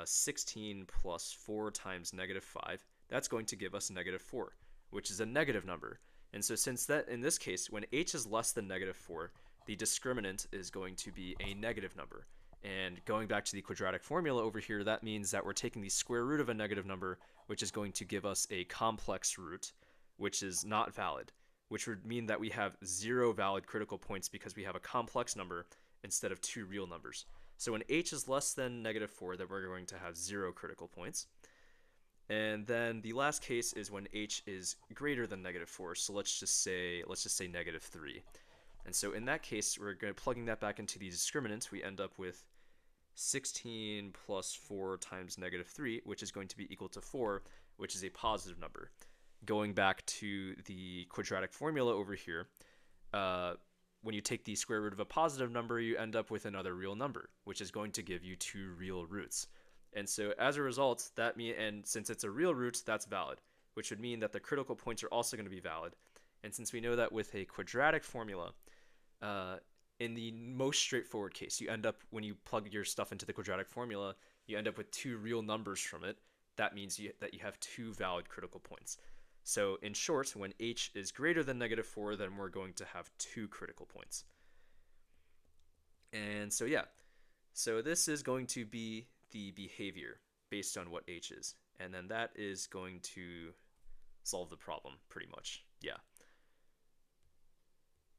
16 plus 4 times -5, that's going to give us -4, which is a negative number. And so since that, in this case, when h is less than -4, the discriminant is going to be a negative number. And going back to the quadratic formula over here, that means that we're taking the square root of a negative number, which is going to give us a complex root, which is not valid, which would mean that we have 0 valid critical points because we have a complex number instead of 2 real numbers. So when h is less than -4, then we're going to have 0 critical points. And then the last case is when h is greater than -4. So let's just say -3. And so in that case, we're going to plugging that back into the discriminant, we end up with 16 plus 4 times -3, which is going to be equal to 4, which is a positive number. Going back to the quadratic formula over here, when you take the square root of a positive number, you end up with another real number, which is going to give you 2 real roots. And so as a result, and since it's a real root, that's valid, which would mean that the critical points are also going to be valid. And since we know that with a quadratic formula, in the most straightforward case, you end up, when you plug your stuff into the quadratic formula, you end up with 2 real numbers from it. That means that you have 2 valid critical points. So in short, when h is greater than -4, then we're going to have 2 critical points. And so yeah, so this is going to be the behavior based on what h is. And then that is going to solve the problem pretty much. Yeah.